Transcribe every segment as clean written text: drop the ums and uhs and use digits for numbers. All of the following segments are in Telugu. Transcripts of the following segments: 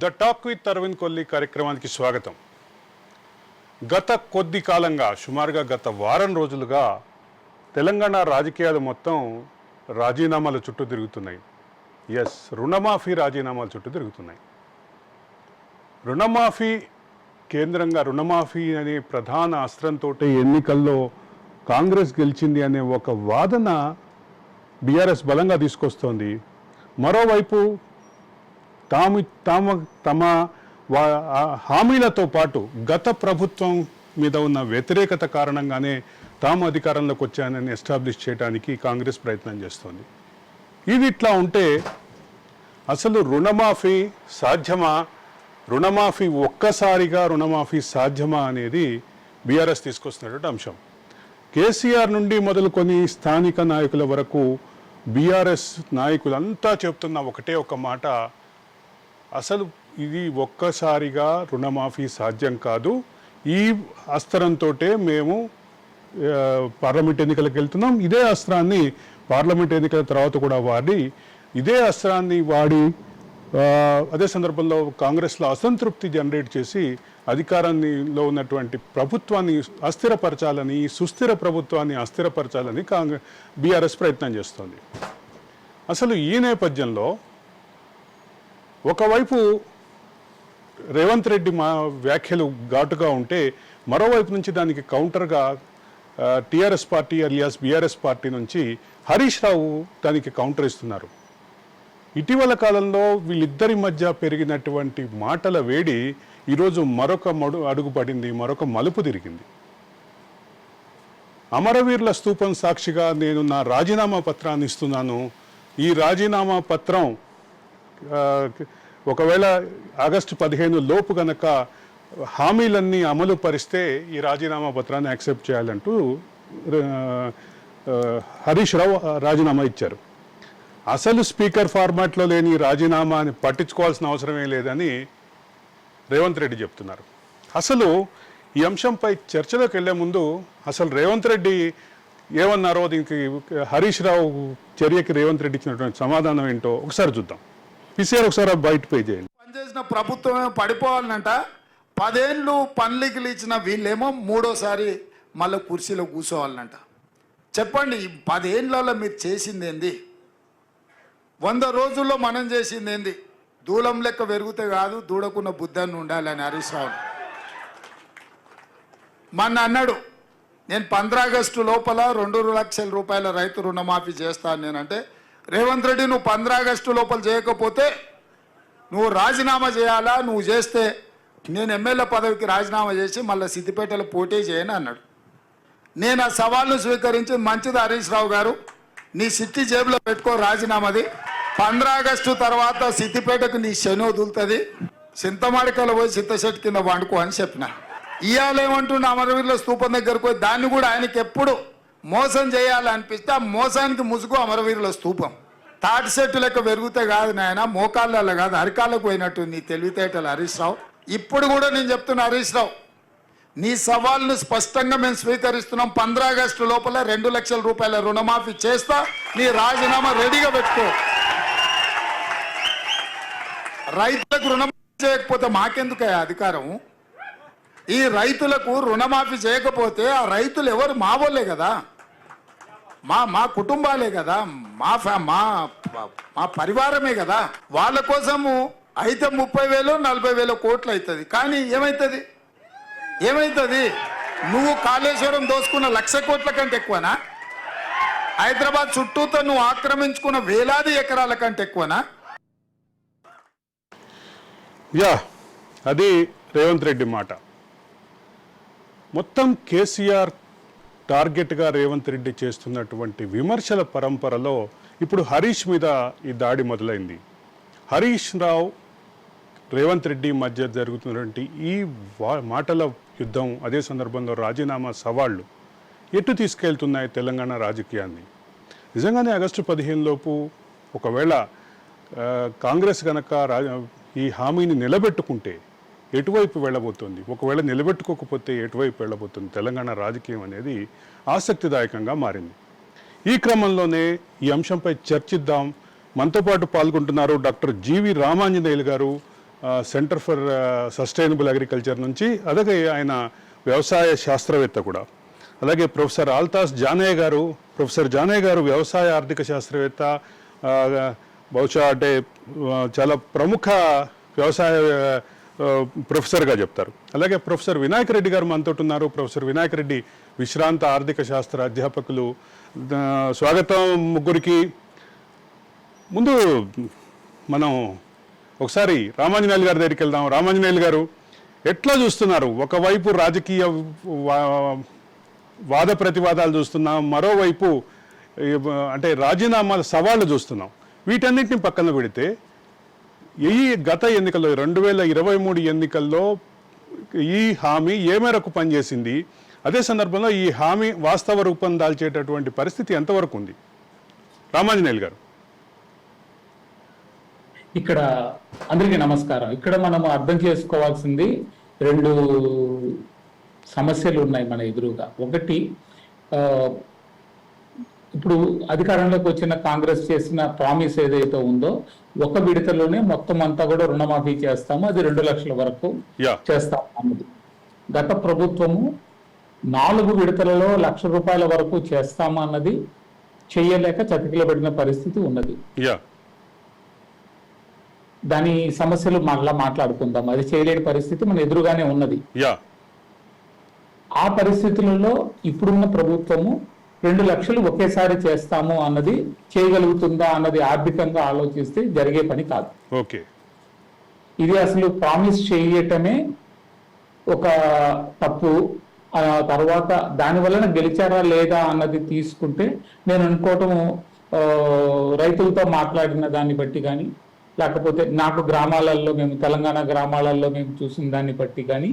The talk with Arvind Kolli కార్యక్రమానికి స్వాగతం. గత కొద్ది కాలంగా సుమారుగా గత వారం రోజులుగా తెలంగాణ రాజకీయాలు మొత్తం రాజీనామాల చుట్టూ తిరుగుతున్నాయి. రుణమాఫీ రాజీనామాల చుట్టూ తిరుగుతున్నాయి. రుణమాఫీ కేంద్రంగా రుణమాఫీ అనే ప్రధాన అస్త్రంతో ఎన్నికల్లో కాంగ్రెస్ గెలిచింది అనే ఒక వాదన బీఆర్ఎస్ బలంగా తీసుకొస్తోంది. మరోవైపు తమ హామీలతో పాటు గత ప్రభుత్వం మీద ఉన్న వ్యతిరేకత కారణంగానే తాము అధికారంలోకి వచ్చానని ఎస్టాబ్లిష్ చేయడానికి కాంగ్రెస్ ప్రయత్నం చేస్తోంది. ఇది ఇట్లా ఉంటే అసలు రుణమాఫీ సాధ్యమా, రుణమాఫీ ఒక్కసారిగా రుణమాఫీ సాధ్యమా అనేది బీఆర్ఎస్ తీసుకొస్తున్నటువంటి అంశం. కేసీఆర్ నుండి మొదలుకొని స్థానిక నాయకుల వరకు బీఆర్ఎస్ నాయకులంతా చెప్తున్న ఒకటే ఒక మాట, అసలు ఇది ఒక్కసారిగా రుణమాఫీ సాధ్యం కాదు. ఈ అస్త్రంతో మేము పార్లమెంట్ ఎన్నికలకు వెళ్తున్నాం. ఇదే అస్త్రాన్ని పార్లమెంట్ ఎన్నికల తర్వాత కూడా వాడి అదే సందర్భంలో కాంగ్రెస్లో అసంతృప్తి జనరేట్ చేసి అధికారంలో ఉన్నటువంటి ప్రభుత్వాన్ని అస్థిరపరచాలని, సుస్థిర ప్రభుత్వాన్ని అస్థిరపరచాలని బీఆర్ఎస్ ప్రయత్నం చేస్తోంది. అసలు ఈ నేపథ్యంలో ఒకవైపు రేవంత్ రెడ్డి వ్యాఖ్యలు ఘాటుగా ఉంటే, మరోవైపు నుంచి దానికి కౌంటర్గా TRS party alias BRS party నుంచి హరీష్ రావు దానికి కౌంటర్ ఇస్తున్నారు. ఇటీవల కాలంలో వీళ్ళిద్దరి మధ్య పెరిగినటువంటి మాటల వేడి ఈరోజు మరొక అడుగు పడింది, మరొక మలుపు తిరిగింది. అమరవీరుల స్తూపం సాక్షిగా నేను నా రాజీనామా పత్రాన్ని ఇస్తున్నాను. ఈ రాజీనామా పత్రం ఒకవేళ ఆగస్టు 15 లోపు గనక హామీలన్నీ అమలు పరిస్తే ఈ రాజీనామా పత్రాన్ని యాక్సెప్ట్ చేయాలంటూ హరీష్ రావు రాజీనామా ఇచ్చారు. అసలు స్పీకర్ ఫార్మాట్లో లేని రాజీనామాని పట్టించుకోవాల్సిన అవసరమే లేదని రేవంత్ రెడ్డి చెప్తున్నారు. అసలు ఈ అంశంపై చర్చలోకి వెళ్లే ముందు అసలు రేవంత్ రెడ్డి ఏమన్నారో, దీనికి హరీష్ రావు చర్యకి రేవంత్ రెడ్డి ఇచ్చినటువంటి సమాధానం ఏంటో ఒకసారి చూద్దాం. పిసిఆర్ ఒకసారి బయట పే చేయండి. పనిచేసిన ప్రభుత్వమే పడిపోవాలంట. 10 ఏళ్ళు పనులకి ఇచ్చిన వీళ్ళేమో మూడోసారి మళ్ళీ కుర్చీలో కూర్చోవాలంట. చెప్పండి, ఈ 10 ఏళ్ళలో మీరు చేసింది ఏంది? 100 రోజుల్లో మనం చేసింది ఏంది? దూలం లెక్క పెరిగితే కాదు, దూడకున్న బుద్ధాన్ని ఉండాలని హరీష్ రావు మొన్న అన్నాడు, నేను 15 ఆగస్టు లోపల 2 లక్షల రూపాయల రైతు రుణమాఫీ చేస్తాను. నేనంటే, రేవంత్ రెడ్డి నువ్వు 15 ఆగస్టు లోపల చేయకపోతే నువ్వు రాజీనామా చేయాలా, నువ్వు చేస్తే నేను ఎమ్మెల్యే పదవికి రాజీనామా చేసి మళ్ళీ సిద్దిపేటలో పోటీ చేయను అన్నాడు. నేను ఆ సవాల్ను స్వీకరించి, మంచిది హరీష్ రావు గారు, నీ సిట్టి జేబులో పెట్టుకో రాజీనామాది, 15 ఆగస్టు తర్వాత సిద్దిపేటకు నీ శని వదులుతుంది, చింతమాడికలో పోయి చింతశెట్టు కింద వండుకో అని చెప్పిన. ఇవాళ ఏమంటుండే, అమరవీరుల స్తూపం దగ్గరకు పోయి దాన్ని కూడా ఆయనకి ఎప్పుడు మోసం చేయాలనిపిస్తే ఆ మోసానికి ముసుగు అమరవీరుల స్తూపం. తాటి చెట్టు లెక్క పెరిగితే కాదు నాయన, మోకాళ్ళలో కాదు అరికాళ్ళకు పోయినట్టు నీ తెలివితేటలు హరీష్ రావు. ఇప్పుడు కూడా నేను చెప్తున్నా హరీష్ రావు, నీ సవాల్ను స్పష్టంగా మేము స్వీకరిస్తున్నాం. 15 ఆగస్టు లోపల 2 లక్షల రూపాయల రుణమాఫీ చేస్తా, నీ రాజీనామా రెడీగా పెట్టుకో. రైతులకు రుణమాఫీ చేయకపోతే మాకెందుకు అధికారం? ఈ రైతులకు రుణమాఫీ చేయకపోతే ఆ రైతులు ఎవరు? మా వాళ్ళే కదా, మా కుటుంబాలే కదా, మా పరివారమే కదా. వాళ్ళ కోసము అయితే 30,000 40,000 కోట్లు అవుతుంది. కానీ ఏమైతుంది? నువ్వు కాళేశ్వరం దోసుకున్న 1,00,000 కోట్ల కంటే ఎక్కువనా? హైదరాబాద్ చుట్టూతో నువ్వు ఆక్రమించుకున్న వేలాది ఎకరాల కంటే ఎక్కువనా? అది రేవంత్ రెడ్డి మాట. మొత్తం కేసీఆర్ టార్గెట్గా రేవంత్ రెడ్డి చేస్తున్నటువంటి విమర్శల పరంపరలో ఇప్పుడు హరీష్ మీద ఈ దాడి మొదలైంది. హరీష్ రావు రేవంత్ రెడ్డి మధ్య జరుగుతున్నటువంటి ఈ మాటల యుద్ధం, అదే సందర్భంలో రాజీనామా సవాళ్లు ఎటు తీసుకెళ్తున్నాయి తెలంగాణ రాజకీయాన్ని? నిజంగానే ఆగస్టు 15 లోపు ఒకవేళ కాంగ్రెస్ కనుక ఈ హామీని నిలబెట్టుకుంటే ఎటువైపు వెళ్ళబోతుంది, ఒకవేళ నిలబెట్టుకోకపోతే ఎటువైపు వెళ్ళబోతుంది తెలంగాణ రాజకీయం అనేది ఆసక్తిదాయకంగా మారింది. ఈ క్రమంలోనే ఈ అంశంపై చర్చిద్దాం. మనతో పాటు పాల్గొంటున్నారు డాక్టర్ జీవి రామాంజనేయులు గారు, సెంటర్ ఫర్ సస్టైనబుల్ అగ్రికల్చర్ నుంచి, అలాగే ఆయన వ్యవసాయ శాస్త్రవేత్త కూడా. అలాగే ప్రొఫెసర్ ఆల్తాస్ జానయ్య గారు, ప్రొఫెసర్ జానయ్య గారు వ్యవసాయ ఆర్థిక శాస్త్రవేత్త, బహుశా అంటే చాలా ప్రముఖ వ్యవసాయ ప్రొఫెసర్గా చెప్తారు. అలాగే ప్రొఫెసర్ వినాయక్ రెడ్డి గారు మనతో ఉన్నారు. ప్రొఫెసర్ వినాయక్ రెడ్డి విశ్రాంత ఆర్థిక శాస్త్ర అధ్యాపకులు. స్వాగతం ముగ్గురికి. ముందు మనం ఒకసారి రామాంజనేయులు గారి దగ్గరికి వెళ్దాం. రామాంజనేయులు గారు, ఎట్లా చూస్తున్నారు? ఒకవైపు రాజకీయ వాద ప్రతివాదాలు చూస్తున్నాం, మరోవైపు అంటే రాజీనామాల సవాళ్ళు చూస్తున్నాం. వీటన్నిటిని పక్కన పెడితే ఈ గత ఎన్నికల్లో 2023 ఎన్నికల్లో ఈ హామీ ఏ మేరకు పనిచేసింది? అదే సందర్భంలో ఈ హామీ వాస్తవ రూపం దాల్చేటటువంటి పరిస్థితి ఎంతవరకు ఉంది? రామాంజనేయులు గారు. ఇక్కడ అందరికీ నమస్కారం. ఇక్కడ మనం అర్థం చేసుకోవాల్సింది రెండు సమస్యలు ఉన్నాయి మన ఎదురుగా. ఒకటి, ఇప్పుడు అధికారంలోకి వచ్చిన కాంగ్రెస్ చేసిన ప్రామిస్ ఏదైతే ఉందో, ఒక విడతలోనే మొత్తం అంతా కూడా రుణమాఫీ చేస్తాము, అది 2 లక్షల వరకు చేస్తాము అన్నది. గత ప్రభుత్వము 4 విడతలలో ₹1,00,000 వరకు చేస్తాము అన్నది చెయ్యలేక చతికిలబడిన పరిస్థితి ఉన్నది. దాని సమస్యలు మళ్ళా మాట్లాడుకుందాం. అది చేయలేని పరిస్థితి మన ఎదురుగానే ఉన్నది. ఆ పరిస్థితులలో ఇప్పుడున్న ప్రభుత్వము 2 లక్షలు ఒకేసారి చేస్తాము అన్నది చేయగలుగుతుందా అన్నది ఆర్థికంగా ఆలోచిస్తే జరిగే పని కాదు. ఓకే, ఇది అసలు ప్రామిస్ చేయటమే ఒక తప్పు. తర్వాత దాని వలన గెలిచారా లేదా అన్నది తీసుకుంటే, నేను అనుకోవటము రైతులతో మాట్లాడిన దాన్ని బట్టి కానీ, లేకపోతే నాకు గ్రామాలలో, మేము తెలంగాణ గ్రామాలలో మేము చూసిన దాన్ని బట్టి కానీ,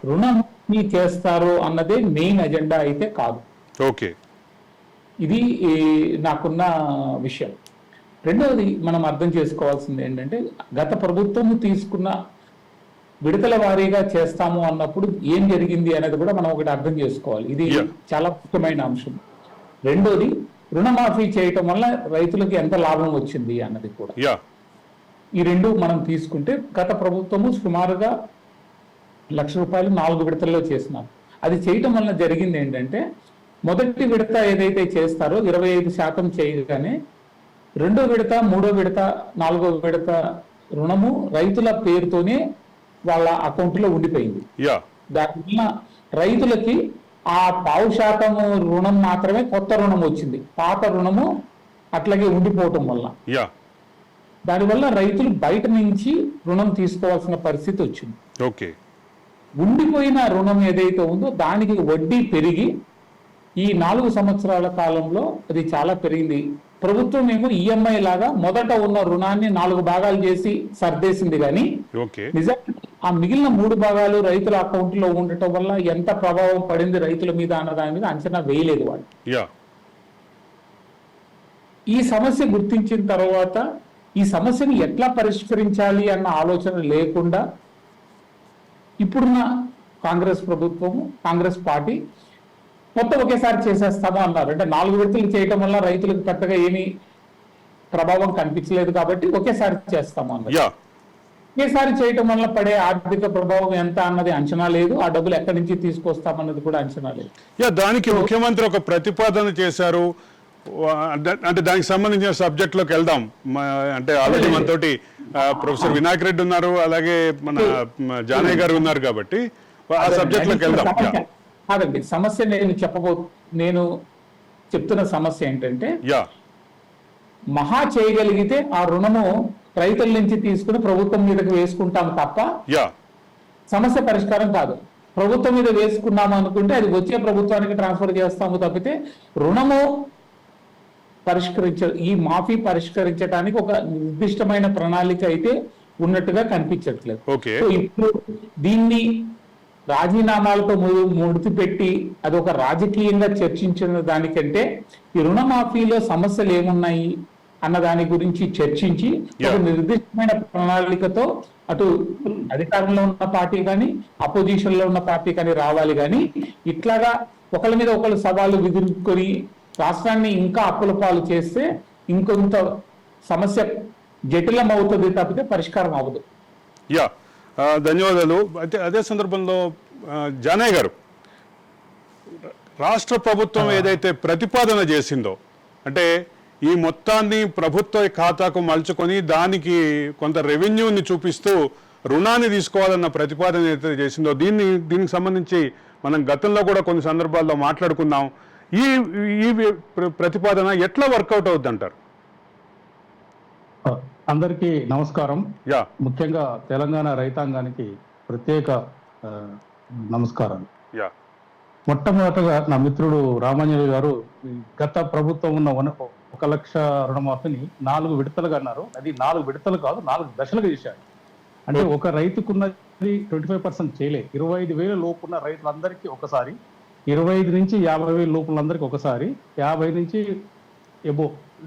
రుణమాఫీ చేస్తారు అన్నదే మెయిన్ ఎజెండా అయితే కాదు. ఓకే, ఇది నాకున్న విషయం. రెండవది మనం అర్థం చేసుకోవాల్సింది ఏంటంటే, గత ప్రభుత్వం తీసుకున్న విడతల వారీగా చేస్తాము అన్నప్పుడు ఏం జరిగింది అనేది కూడా మనం ఒకటి అర్థం చేసుకోవాలి. ఇది చాలా ముఖ్యమైన అంశం. రెండోది, రుణమాఫీ చేయటం వల్ల రైతులకు ఎంత లాభం వచ్చింది అన్నది కూడా. ఈ రెండు మనం తీసుకుంటే, గత ప్రభుత్వము సుమారుగా ₹1,00,000 4 విడతల్లో చేసినారు. అది చేయటం వల్ల జరిగింది ఏంటంటే, మొదటి విడత ఏదైతే చేస్తారో 25% చేయగానే, 2వ విడత, 3వ విడత, 4వ విడత రుణము రైతుల పేరుతోనే వాళ్ళ అకౌంట్లో ఉండిపోయింది. దానివల్ల రైతులకి ఆ 0.5% రుణం మాత్రమే కొత్త రుణం వచ్చింది. పాత రుణము అట్లాగే ఉండిపోవటం వల్ల, దానివల్ల రైతులు బయట నుంచి రుణం తీసుకోవాల్సిన పరిస్థితి వచ్చింది. ఓకే, ఉండిపోయిన రుణం ఏదైతే ఉందో దానికి వడ్డీ పెరిగి ఈ 4 సంవత్సరాల కాలంలో అది చాలా పెరిగింది. ప్రభుత్వం ఏమో ఈఎంఐ లాగా మొదట ఉన్న రుణాన్ని 4 భాగాలు చేసి సర్దేసింది, కానీ నిజానికి ఆ మిగిలిన 3 భాగాలు రైతుల అకౌంట్ లో ఉండటం వల్ల ఎంత ప్రభావం పడింది రైతుల మీద అన్న దాని మీద అంచనా వేయలేదు వాళ్ళు. ఈ సమస్య గుర్తించిన తర్వాత ఈ సమస్యను ఎట్లా పరిష్కరించాలి అన్న ఆలోచన లేకుండా ఇప్పుడున్న కాంగ్రెస్ ప్రభుత్వము, కాంగ్రెస్ పార్టీ మొత్తం ఒకేసారి చేసేస్తాము అన్నారు. అంటే 4 విడతలు చేయటం వల్ల రైతులకు పెద్దగా ఏమీ ప్రభావం కనిపించలేదు కాబట్టి ఒకేసారి చేస్తాము అన్నారు. ఒకేసారి చేయటం వల్ల పడే ఆర్థిక ప్రభావం ఎంత అన్నది అంచనా లేదు. ఆ డబ్బులు ఎక్కడి నుంచి తీసుకొస్తామన్నది కూడా అంచనా లేదు. దానికి ముఖ్యమంత్రి ఒక ప్రతిపాదన చేశారు. అంటే దానికి సంబంధించిన సబ్జెక్ట్ లోకి వెళ్దాం. అంటే ఆల్రెడీ మనతోటి ప్రొఫెసర్ వినాయక్ రెడ్డి ఉన్నారు, అలాగే మన జానయ్య గారు ఉన్నారు కాబట్టి ఆ సబ్జెక్ట్ లోకి వెళ్దాం. కాదండి, సమస్య నేను చెప్తున్న సమస్య ఏంటంటే, మహా చేయగలిగితే ఆ రుణము రైతుల నుంచి తీసుకుని ప్రభుత్వం మీదకి వేసుకుంటాం తప్ప సమస్య పరిష్కారం కాదు. ప్రభుత్వం మీద వేసుకున్నాము అనుకుంటే అది వచ్చే ప్రభుత్వానికి ట్రాన్స్ఫర్ చేస్తాము తప్పితే రుణము ఈ మాఫీ పరిష్కరించడానికి ఒక నిర్దిష్టమైన ప్రణాళిక అయితే ఉన్నట్టుగా కనిపించట్లేదు. ఇప్పుడు దీన్ని రాజీనామాలతో ముడితి పెట్టి అది ఒక రాజకీయంగా చర్చించిన దానికంటే, ఈ రుణమాఫీలో సమస్యలు ఏమున్నాయి అన్న దాని గురించి చర్చించి ఒక నిర్దిష్టమైన ప్రణాళికతో అటు అధికారంలో ఉన్న పార్టీ కానీ అపోజిషన్ లో ఉన్న పార్టీ కానీ రావాలి. కానీ ఇట్లాగా ఒకళ్ళ మీద ఒకళ్ళు సవాళ్ళు విదురుకొని రాష్ట్రాన్ని ఇంకా అప్పుల పాలు చేస్తే ఇంకొంత సమస్య జటిలం అవుతుంది తప్పితే పరిష్కారం అవ్వదు. ధన్యవాదాలు. అయితే అదే సందర్భంలో జానయ్య గారు, రాష్ట్ర ప్రభుత్వం ఏదైతే ప్రతిపాదన చేసిందో, అంటే ఈ మొత్తాన్ని ప్రభుత్వ ఖాతాకు మలుచుకొని దానికి కొంత రెవెన్యూని చూపిస్తూ రుణాన్ని తీసుకోవాలన్న ప్రతిపాదన ఏదైతే చేసిందో, దీనికి సంబంధించి మనం గతంలో కూడా కొన్ని సందర్భాల్లో మాట్లాడుకున్నాం. ఈ ఈ ప్రతిపాదన ఎట్లా వర్కౌట్ అవుద్ది అంటారు? అందరికీ నమస్కారం. యా, ముఖ్యంగా తెలంగాణ రైతాంగానికి ప్రత్యేక ఆ, నమస్కారాలు. యా, మొట్టమొదటగా నా మిత్రుడు రామాంజలి గారు ఈ గత ప్రభుత్వం ఉన్న 1 లక్ష రుణమాఫీని 4 విడతలుగా అన్నారు. అది 4 విడతలు కాదు, 4 దశలుగా చేశారు. అంటే ఒక రైతుకున్నది 25% చేయలే. 25,000 లోపున్న రైతులందరికీ ఒకసారి, 25 నుంచి 50,000 లోపులందరికీ ఒకసారి, 50 నుంచి ఎబో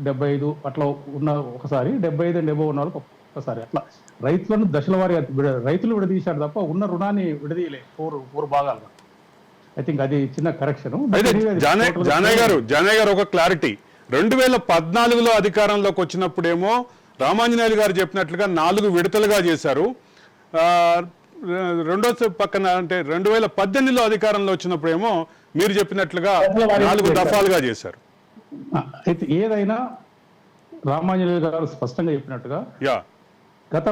75 అట్లా ఉన్న ఒకసారి, 75 అండ్ ఎబో ఉన్న వాళ్ళకి ఒకసారి, అట్లా రైతులను దశల వారీగా రైతులు విడదీశారు తప్ప ఉన్న రుణాన్ని విడదీయలే 4 భాగాలుగా. ఐ థింక్ అది చిన్న కరెక్షన్. అయితే జానయ్య గారు ఒక క్లారిటీ, 2014లో అధికారంలోకి వచ్చినప్పుడేమో రామాంజనేయులు గారు చెప్పినట్లుగా 4 విడతలుగా చేశారు. రెండో పక్కన అంటే 2018లో అధికారంలో వచ్చినప్పుడేమో మీరు చెప్పినట్లుగా 4 దఫాలుగా చేశారు. అయితే ఏదైనా రామాంజనేయులు గారు స్పష్టంగా చెప్పినట్టుగా యా, గత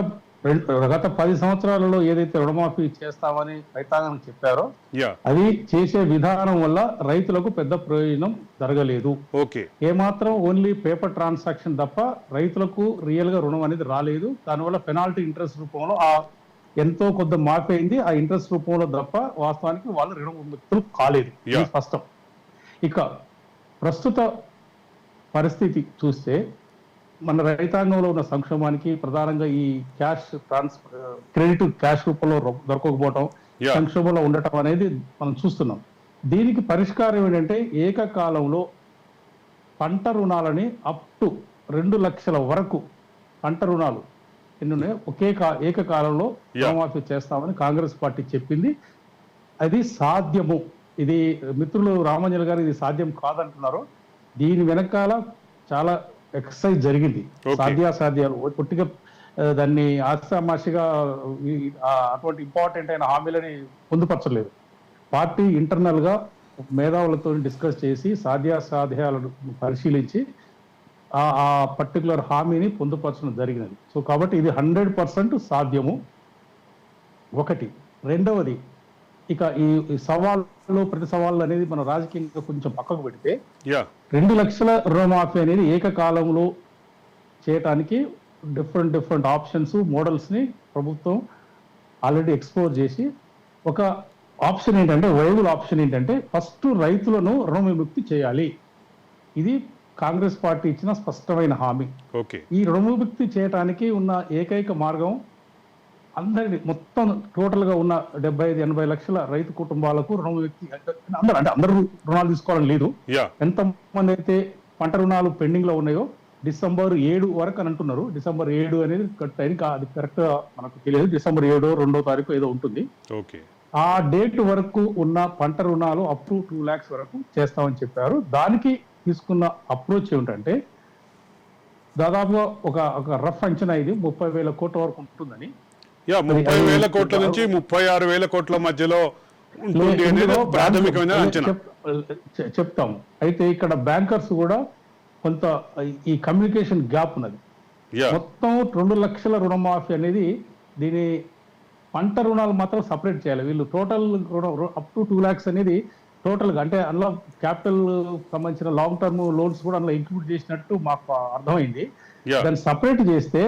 10 సంవత్సరాలలో ఏదైతే రుణమాఫీ చేస్తామని రైతాంగానికి చెప్పారో యా, అది చేసే విధానం వల్ల రైతులకు పెద్ద ప్రయోజనం జరగలేదు. ఓకే, ఏమాత్రం ఓన్లీ పేపర్ ట్రాన్సాక్షన్ తప్ప రైతులకు రియల్ గా రుణం అనేది రాలేదు. దానివల్ల పెనాల్టీ ఇంట్రెస్ట్ రూపంలో ఎంతో కొద్ది మాఫీ అయింది. ఆ ఇంట్రెస్ట్ రూపంలో తప్ప వాస్తవానికి వాళ్ళు రుణ విముక్తులు కాలేదు. ఇది స్పష్టం. ఇక ప్రస్తుత పరిస్థితి చూస్తే మన రైతాంగంలో ఉన్న సంక్షోభానికి ప్రధానంగా ఈ క్రెడిట్ క్యాష్ రూపంలో దొరకకపోవటం, సంక్షోభంలో ఉండటం అనేది మనం చూస్తున్నాం. దీనికి పరిష్కారం ఏంటంటే ఏకకాలంలో పంట రుణాలని అప్ టు 2 లక్షల వరకు పంట రుణాలు ఎన్నున్నాయి ఏకకాలంలో రుణమాఫీ చేస్తామని కాంగ్రెస్ పార్టీ చెప్పింది. అది సాధ్యము. ఇది మిత్రులు రామాంజలి గారు ఇది సాధ్యం కాదంటున్నారు. దీని వెనకాల చాలా ఎక్సర్సైజ్ జరిగింది. సాధ్యాసాధ్యాలు పొట్టిగా దాన్ని ఆశామాషిగా అటువంటి ఇంపార్టెంట్ అయిన హామీలని పొందుపరచలేదు. పార్టీ ఇంటర్నల్ గా మేధావులతో డిస్కస్ చేసి సాధ్యాసాధ్యాలను పరిశీలించి ఆ పర్టికులర్ హామీని పొందుపరచడం జరిగినది. సో కాబట్టి ఇది 100% సాధ్యము. ఒకటి. రెండవది, ఇక ఈ సవాళ్ళు ప్రతి సవాళ్ళు అనేది మన రాజకీయంగా కొంచెం పక్కకు పెడితే 2 లక్షల రుణమాఫీ అనేది ఏకకాలంలో చేయటానికి డిఫరెంట్ ఆప్షన్స్ మోడల్స్ ని ప్రభుత్వం ఆల్రెడీ ఎక్స్ప్లోర్ చేసి ఒక ఆప్షన్ ఏంటంటే వైబుల్ ఆప్షన్ ఏంటంటే ఫస్ట్ రైతులను రుణ విముక్తి చేయాలి. ఇది కాంగ్రెస్ పార్టీ ఇచ్చిన స్పష్టమైన హామీ. ఈ రుణ విముక్తి చేయడానికి ఉన్న ఏకైక మార్గం అందరినీ మొత్తం టోటల్ గా ఉన్న 75-80 లక్షల రైతు కుటుంబాలకు రుణ విముక్తి, అందరూ రుణాలు తీసుకోవాలని లేదు. ఎంతమంది అయితే పంట రుణాలు పెండింగ్ లో ఉన్నాయో December 7 వరకు అని అంటున్నారు. December 7 అనేది అది కరెక్ట్ గా మనకు తెలియదు. December 7 2వ తారీఖు ఏదో ఉంటుంది. ఆ డేట్ వరకు ఉన్న పంట రుణాలు అప్ టు 2 lakhs వరకు చేస్తామని చెప్పారు. దానికి తీసుకున్న అప్రోచ్ ఏమిటంటే దాదాపుగా ఒక రఫ్ అంచనా ఇది 30,000 కోట్ల వరకు ఉంటుందని. 30,000 కోట్ల నుంచి 36,000 కోట్ల మధ్యలో ప్రాథమికమైన అంచనా చెప్తాము. అయితే ఇక్కడ బ్యాంకర్స్ కూడా కొంత ఈ కమ్యూనికేషన్ గ్యాప్ ఉన్నది. మొత్తం 2 లక్షల రుణమాఫీ అనేది దీని పంట రుణాలు మాత్రం సపరేట్ చేయాలి. వీళ్ళు టోటల్ అప్ టు 2 lakhs అనేది టోటల్ గా అంటే అందులో క్యాపిటల్ సంబంధించిన లాంగ్ టర్మ్ లోన్స్ కూడా అందులో ఇంక్లూడ్ చేసినట్టు మాకు అర్థమైంది. దాన్ని సపరేట్ చేస్తే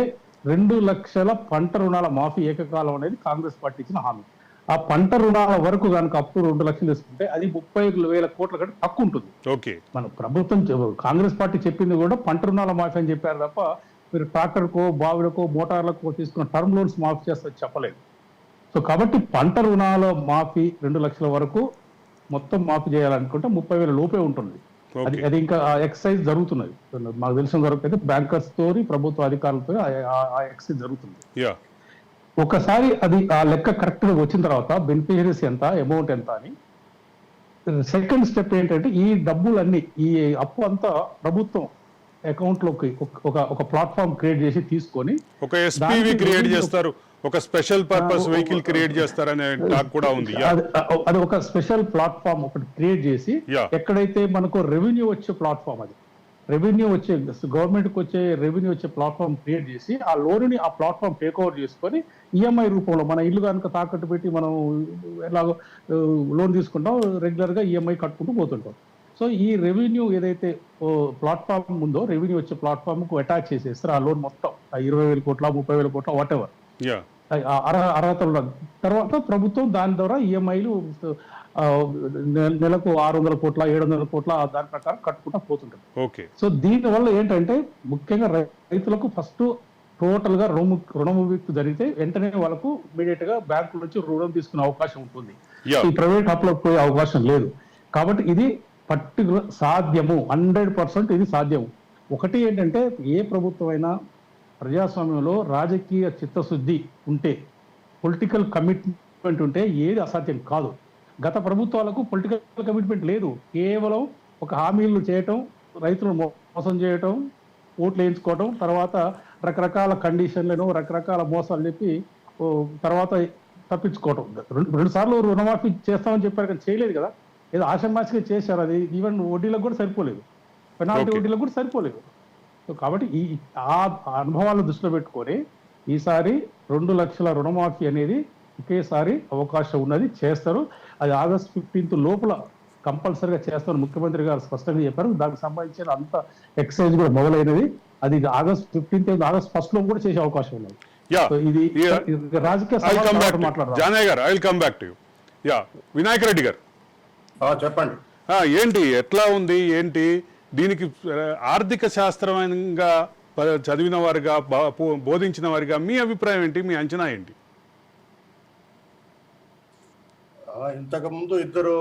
2 లక్షల పంట రుణాల మాఫీ ఏకకాలం అనేది కాంగ్రెస్ పార్టీ ఇచ్చిన హామీ. ఆ పంట రుణాల వరకు కనుక అప్పుడు 2 లక్షలు తీసుకుంటే అది 30,000 కోట్ల కంటే తక్కువ ఉంటుంది. మన ప్రభుత్వం కాంగ్రెస్ పార్టీ చెప్పింది కూడా పంట రుణాల మాఫీ అని చెప్పారు తప్ప మీరు ట్రాక్టర్కో బావులకో మోటార్లకో తీసుకున్న టర్మ్ లోన్స్ మాఫీ చేస్తే చెప్పలేదు. సో కాబట్టి పంట రుణాల మాఫీ 2 లక్షల వరకు మొత్తం మాఫీ చేయాలనుకుంటే 30,000 లోపే ఉంటుంది. అది ఇంకా ఎక్సర్సైజ్ జరుగుతున్నది. మాకు తెలిసిన వరకు అయితే బ్యాంకర్స్ తోని ప్రభుత్వ అధికారులతో ఆ ఎక్సర్సైజ్ జరుగుతుంది. ఒకసారి అది ఆ లెక్క కరెక్ట్ గా వచ్చిన తర్వాత బెనిఫిషరీస్ ఎంత, అమౌంట్ ఎంత అని సెకండ్ స్టెప్ ఏంటంటే ఈ డబ్బులన్నీ ఈ అప్పు అంతా ప్రభుత్వం అకౌంట్ లోకి ఒక ప్లాట్ఫామ్ క్రియేట్ చేసి తీసుకొని ఒక ఎస్పీవి క్రియేట్ చేస్తారు. ఒక స్పెషల్ పర్పస్ వెహికల్ క్రియేట్ చేస్తారనే టాక్ కూడా ఉంది. అది ఒక స్పెషల్ ప్లాట్ఫామ్ ఒకటి క్రియేట్ చేసి ఎక్కడైతే మనకు రెవెన్యూ వచ్చే ప్లాట్ఫామ్, అది రెవెన్యూ వచ్చే గవర్నమెంట్ కి వచ్చే రెవెన్యూ వచ్చే ప్లాట్ఫామ్ క్రియేట్ చేసి ఆ లోన్ ని ఆ ప్లాట్ఫామ్ టేక్ ఓవర్ చేసుకొని ఈఎంఐ రూపంలో మన ఇల్లు కనుక తాకట్టు పెట్టి మనం ఎలాగో లోన్ తీసుకుంటాం, రెగ్యులర్ గా ఈఎంఐ కట్టుకుంటూ పోతుంటాం. సో ఈ రెవెన్యూ ఏదైతే ప్లాట్ఫామ్ ఉందో రెవెన్యూ వచ్చే ప్లాట్ఫామ్ కు అటాచ్ చేసేస్తారు ఆ లోన్ మొత్తం, 20,000 కోట్ల 30,000 కోట్ల వాట్ ఎవర్ అర్హతలు ఉన్న తర్వాత ప్రభుత్వం దాని ద్వారా ఈఎంఐలు నెలకు 600 కోట్ల 700 కోట్ల దాని ప్రకారం కట్టుకుంటా పోతుంటారు. సో దీని వల్ల ఏంటంటే ముఖ్యంగా రైతులకు ఫస్ట్ టోటల్ గా రుణముక్తి జరిగితే వెంటనే వాళ్ళకు ఇమీడియట్ గా బ్యాంకుల నుంచి రుణం తీసుకునే అవకాశం ఉంటుంది. ఈ ప్రైవేట్ అప్లోకి పోయే అవకాశం లేదు. కాబట్టి ఇది పర్టికులర్ సాధ్యము, 100% ఇది సాధ్యము. ఒకటి ఏంటంటే ఏ ప్రభుత్వం అయినా ప్రజాస్వామ్యంలో రాజకీయ చిత్తశుద్ధి ఉంటే, పొలిటికల్ కమిట్మెంట్ ఉంటే ఏది అసాధ్యం కాదు. గత ప్రభుత్వాలకు పొలిటికల్ కమిట్మెంట్ లేదు. కేవలం ఒక హామీలు చేయటం, రైతులను మోసం చేయటం, ఓట్లు వేయించుకోవటం, తర్వాత రకరకాల కండిషన్లను రకరకాల మోసాలు చెప్పి తర్వాత తప్పించుకోవటం. 2 సార్లు రుణమాఫీ చేస్తామని చెప్పారు కానీ చేయలేదు కదా, ఏదో ఆషామాషిగా చేశారు. అది ఈవెన్ వడ్డీలకు కూడా సరిపోలేదు, పెనాల్టీ వడ్డీలకు కూడా సరిపోలేదు. కాబట్టి ఆ అనుభవాలను దృష్టిలో పెట్టుకొని ఈసారి 2 లక్షల రుణమాఫీ అనేది ఒకేసారి అవకాశం ఉన్నది, చేస్తారు. అది ఆగస్ట్ 15 లోపల కంపల్సరీగా చేస్తారు, ముఖ్యమంత్రి గారు స్పష్టంగా చెప్పారు. దానికి సంబంధించిన అంత ఎక్సైజ్ కూడా మొదలైనది. అది ఆగస్ట్ 15 ఆగస్ట్ 1 లో కూడా చేసే అవకాశం ఉన్నది. ఇది రాజకీయ మాట్లాడదాం. వినాయక్ రెడ్డి గారు చెప్పండి, ఏంటి ఎట్లా ఉంది ఏంటి దీనికి ఆర్థిక శాస్త్రంగా చదివిన వారిగా బోధించిన వారిగా మీ అభిప్రాయం ఏంటి, మీ అంచనా ఏంటి? ఇంతకుముందు ఇద్దరు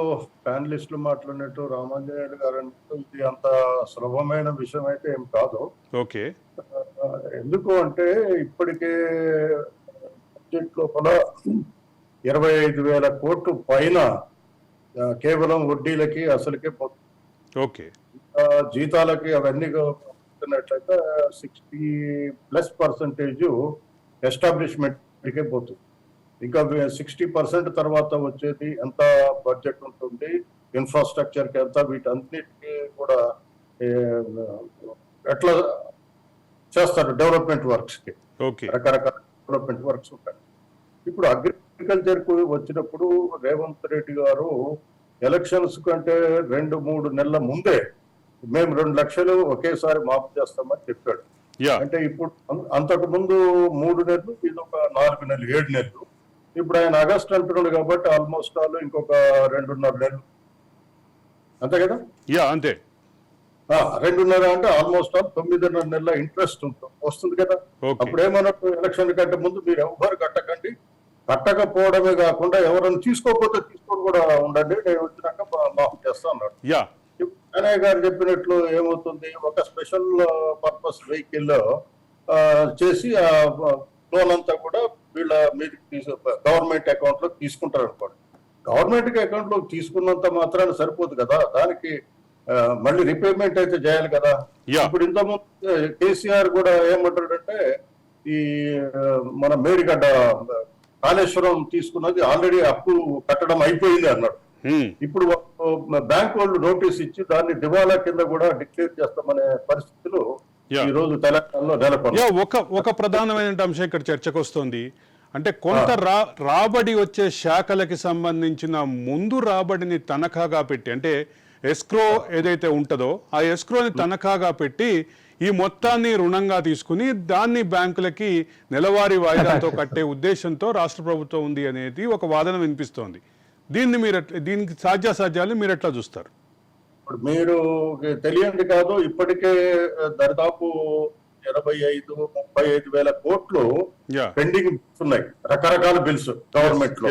ప్యానలిస్టులు మాట్లాడినట్టు రామాంజనేయులు గారు అన్నట్టు ఇది అంత సులభమైన విషయం అయితే ఏం కాదు. ఓకే, ఎందుకు అంటే ఇప్పటికే బడ్జెట్ లోపల 25,000 కోట్లు పైన కేవలం వడ్డీలకి అసలుకే పోతుంది. ఓకే, జీతాలకి అవన్నీ పోతున్నట్లయితే 60+% ఎస్టాబ్లిష్మెంట్కే పోతుంది. ఇంకా 60% తర్వాత వచ్చేది ఎంత బడ్జెట్ ఉంటుంది, ఇన్ఫ్రాస్ట్రక్చర్కి ఎంత, వీటన్నిటికీ కూడా ఎట్లా చేస్తారు డెవలప్మెంట్ వర్క్స్కి, రకరకాల డెవలప్మెంట్ వర్క్స్ ఉంటాయి. ఇప్పుడు అగ్రికల్చర్కు వచ్చినప్పుడు రేవంత్ రెడ్డి గారు ఎలక్షన్స్ కంటే 2-3 నెలల ముందే మేము 2 లక్షలు ఒకేసారి మాఫ్ చేస్తామని చెప్పాడు. అంటే ఇప్పుడు అంతకు ముందు 3 నెలలు, ఇది ఒక 4 నెలలు, 7 నెలలు. ఇప్పుడు ఆయన ఆగస్ట్ అంటున్నాడు కాబట్టి ఆల్మోస్ట్ ఇంకొక 2.5 నెలలు, అంతే కదా? అంతే. 2.5 అంటే ఆల్మోస్ట్ 9.5 నెలల ఇంట్రెస్ట్ వస్తుంది కదా. అప్పుడు ఏమన్నట్టు ఎలక్షన్ కంటే ముందు మీరు ఎవరు కట్టకండి, కట్టకపోవడమే కాకుండా ఎవరైనా తీసుకోకపోతే తీసుకొని కూడా ఉండండి, నేను వచ్చినాక మాఫ్ చేస్తా అన్నాడు. అన్నయ్య గారు చెప్పినట్లు ఏమవుతుంది, ఒక స్పెషల్ పర్పస్ వెహికల్ చేసి ఆ లోన్ అంతా కూడా వీళ్ళ మీద గవర్నమెంట్ అకౌంట్ లో తీసుకుంటారు అనుకోండి. గవర్నమెంట్ అకౌంట్ లో తీసుకున్నంత మాత్రాన్ని సరిపోదు కదా, దానికి మళ్ళీ రిపేమెంట్ అయితే చేయాలి కదా. ఇప్పుడు ఇంతకుముందు కేసీఆర్ కూడా ఏమంటాడంటే ఈ మన మేడిగడ్డ కాళేశ్వరం తీసుకున్నది ఆల్రెడీ అప్పు కట్టడం అయిపోయింది అన్నాడు. ఇప్పుడు బ్యాంక్ వాళ్ళు నోటీస్ ఇచ్చి దాన్ని దివాలా కింద కూడా డిక్లేర్ చేస్తామనే పరిస్థితులు ఈ రోజు తెలంగాణలో నెలకొన్నాయి. ఒక ప్రధానమైన అంశం ఇక్కడ చర్చకు వస్తుంది. అంటే కొంత రాబడి వచ్చే శాఖలకి సంబంధించిన ముందు రాబడిని తనఖాగా పెట్టి, అంటే ఎస్క్రో ఏదైతే ఉంటుందో ఆ ఎస్క్రోని తనఖాగా పెట్టి ఈ మొత్తాన్ని రుణంగా తీసుకుని దాన్ని బ్యాంకులకి నెలవారీ వాయిదాలతో కట్టే ఉద్దేశంతో రాష్ట్ర ప్రభుత్వం ఉంది అనేది ఒక వాదన వినిపిస్తోంది. దీనికి సాధ్యాసాధ్యాలు మీరు ఎట్లా చూస్తారు? ఇప్పుడు మీరు తెలియంది కాదు, ఇప్పటికే దాదాపు 25-35 వేల కోట్లు పెండింగ్ ఉన్నాయి, రకరకాల బిల్స్ గవర్నమెంట్ లో.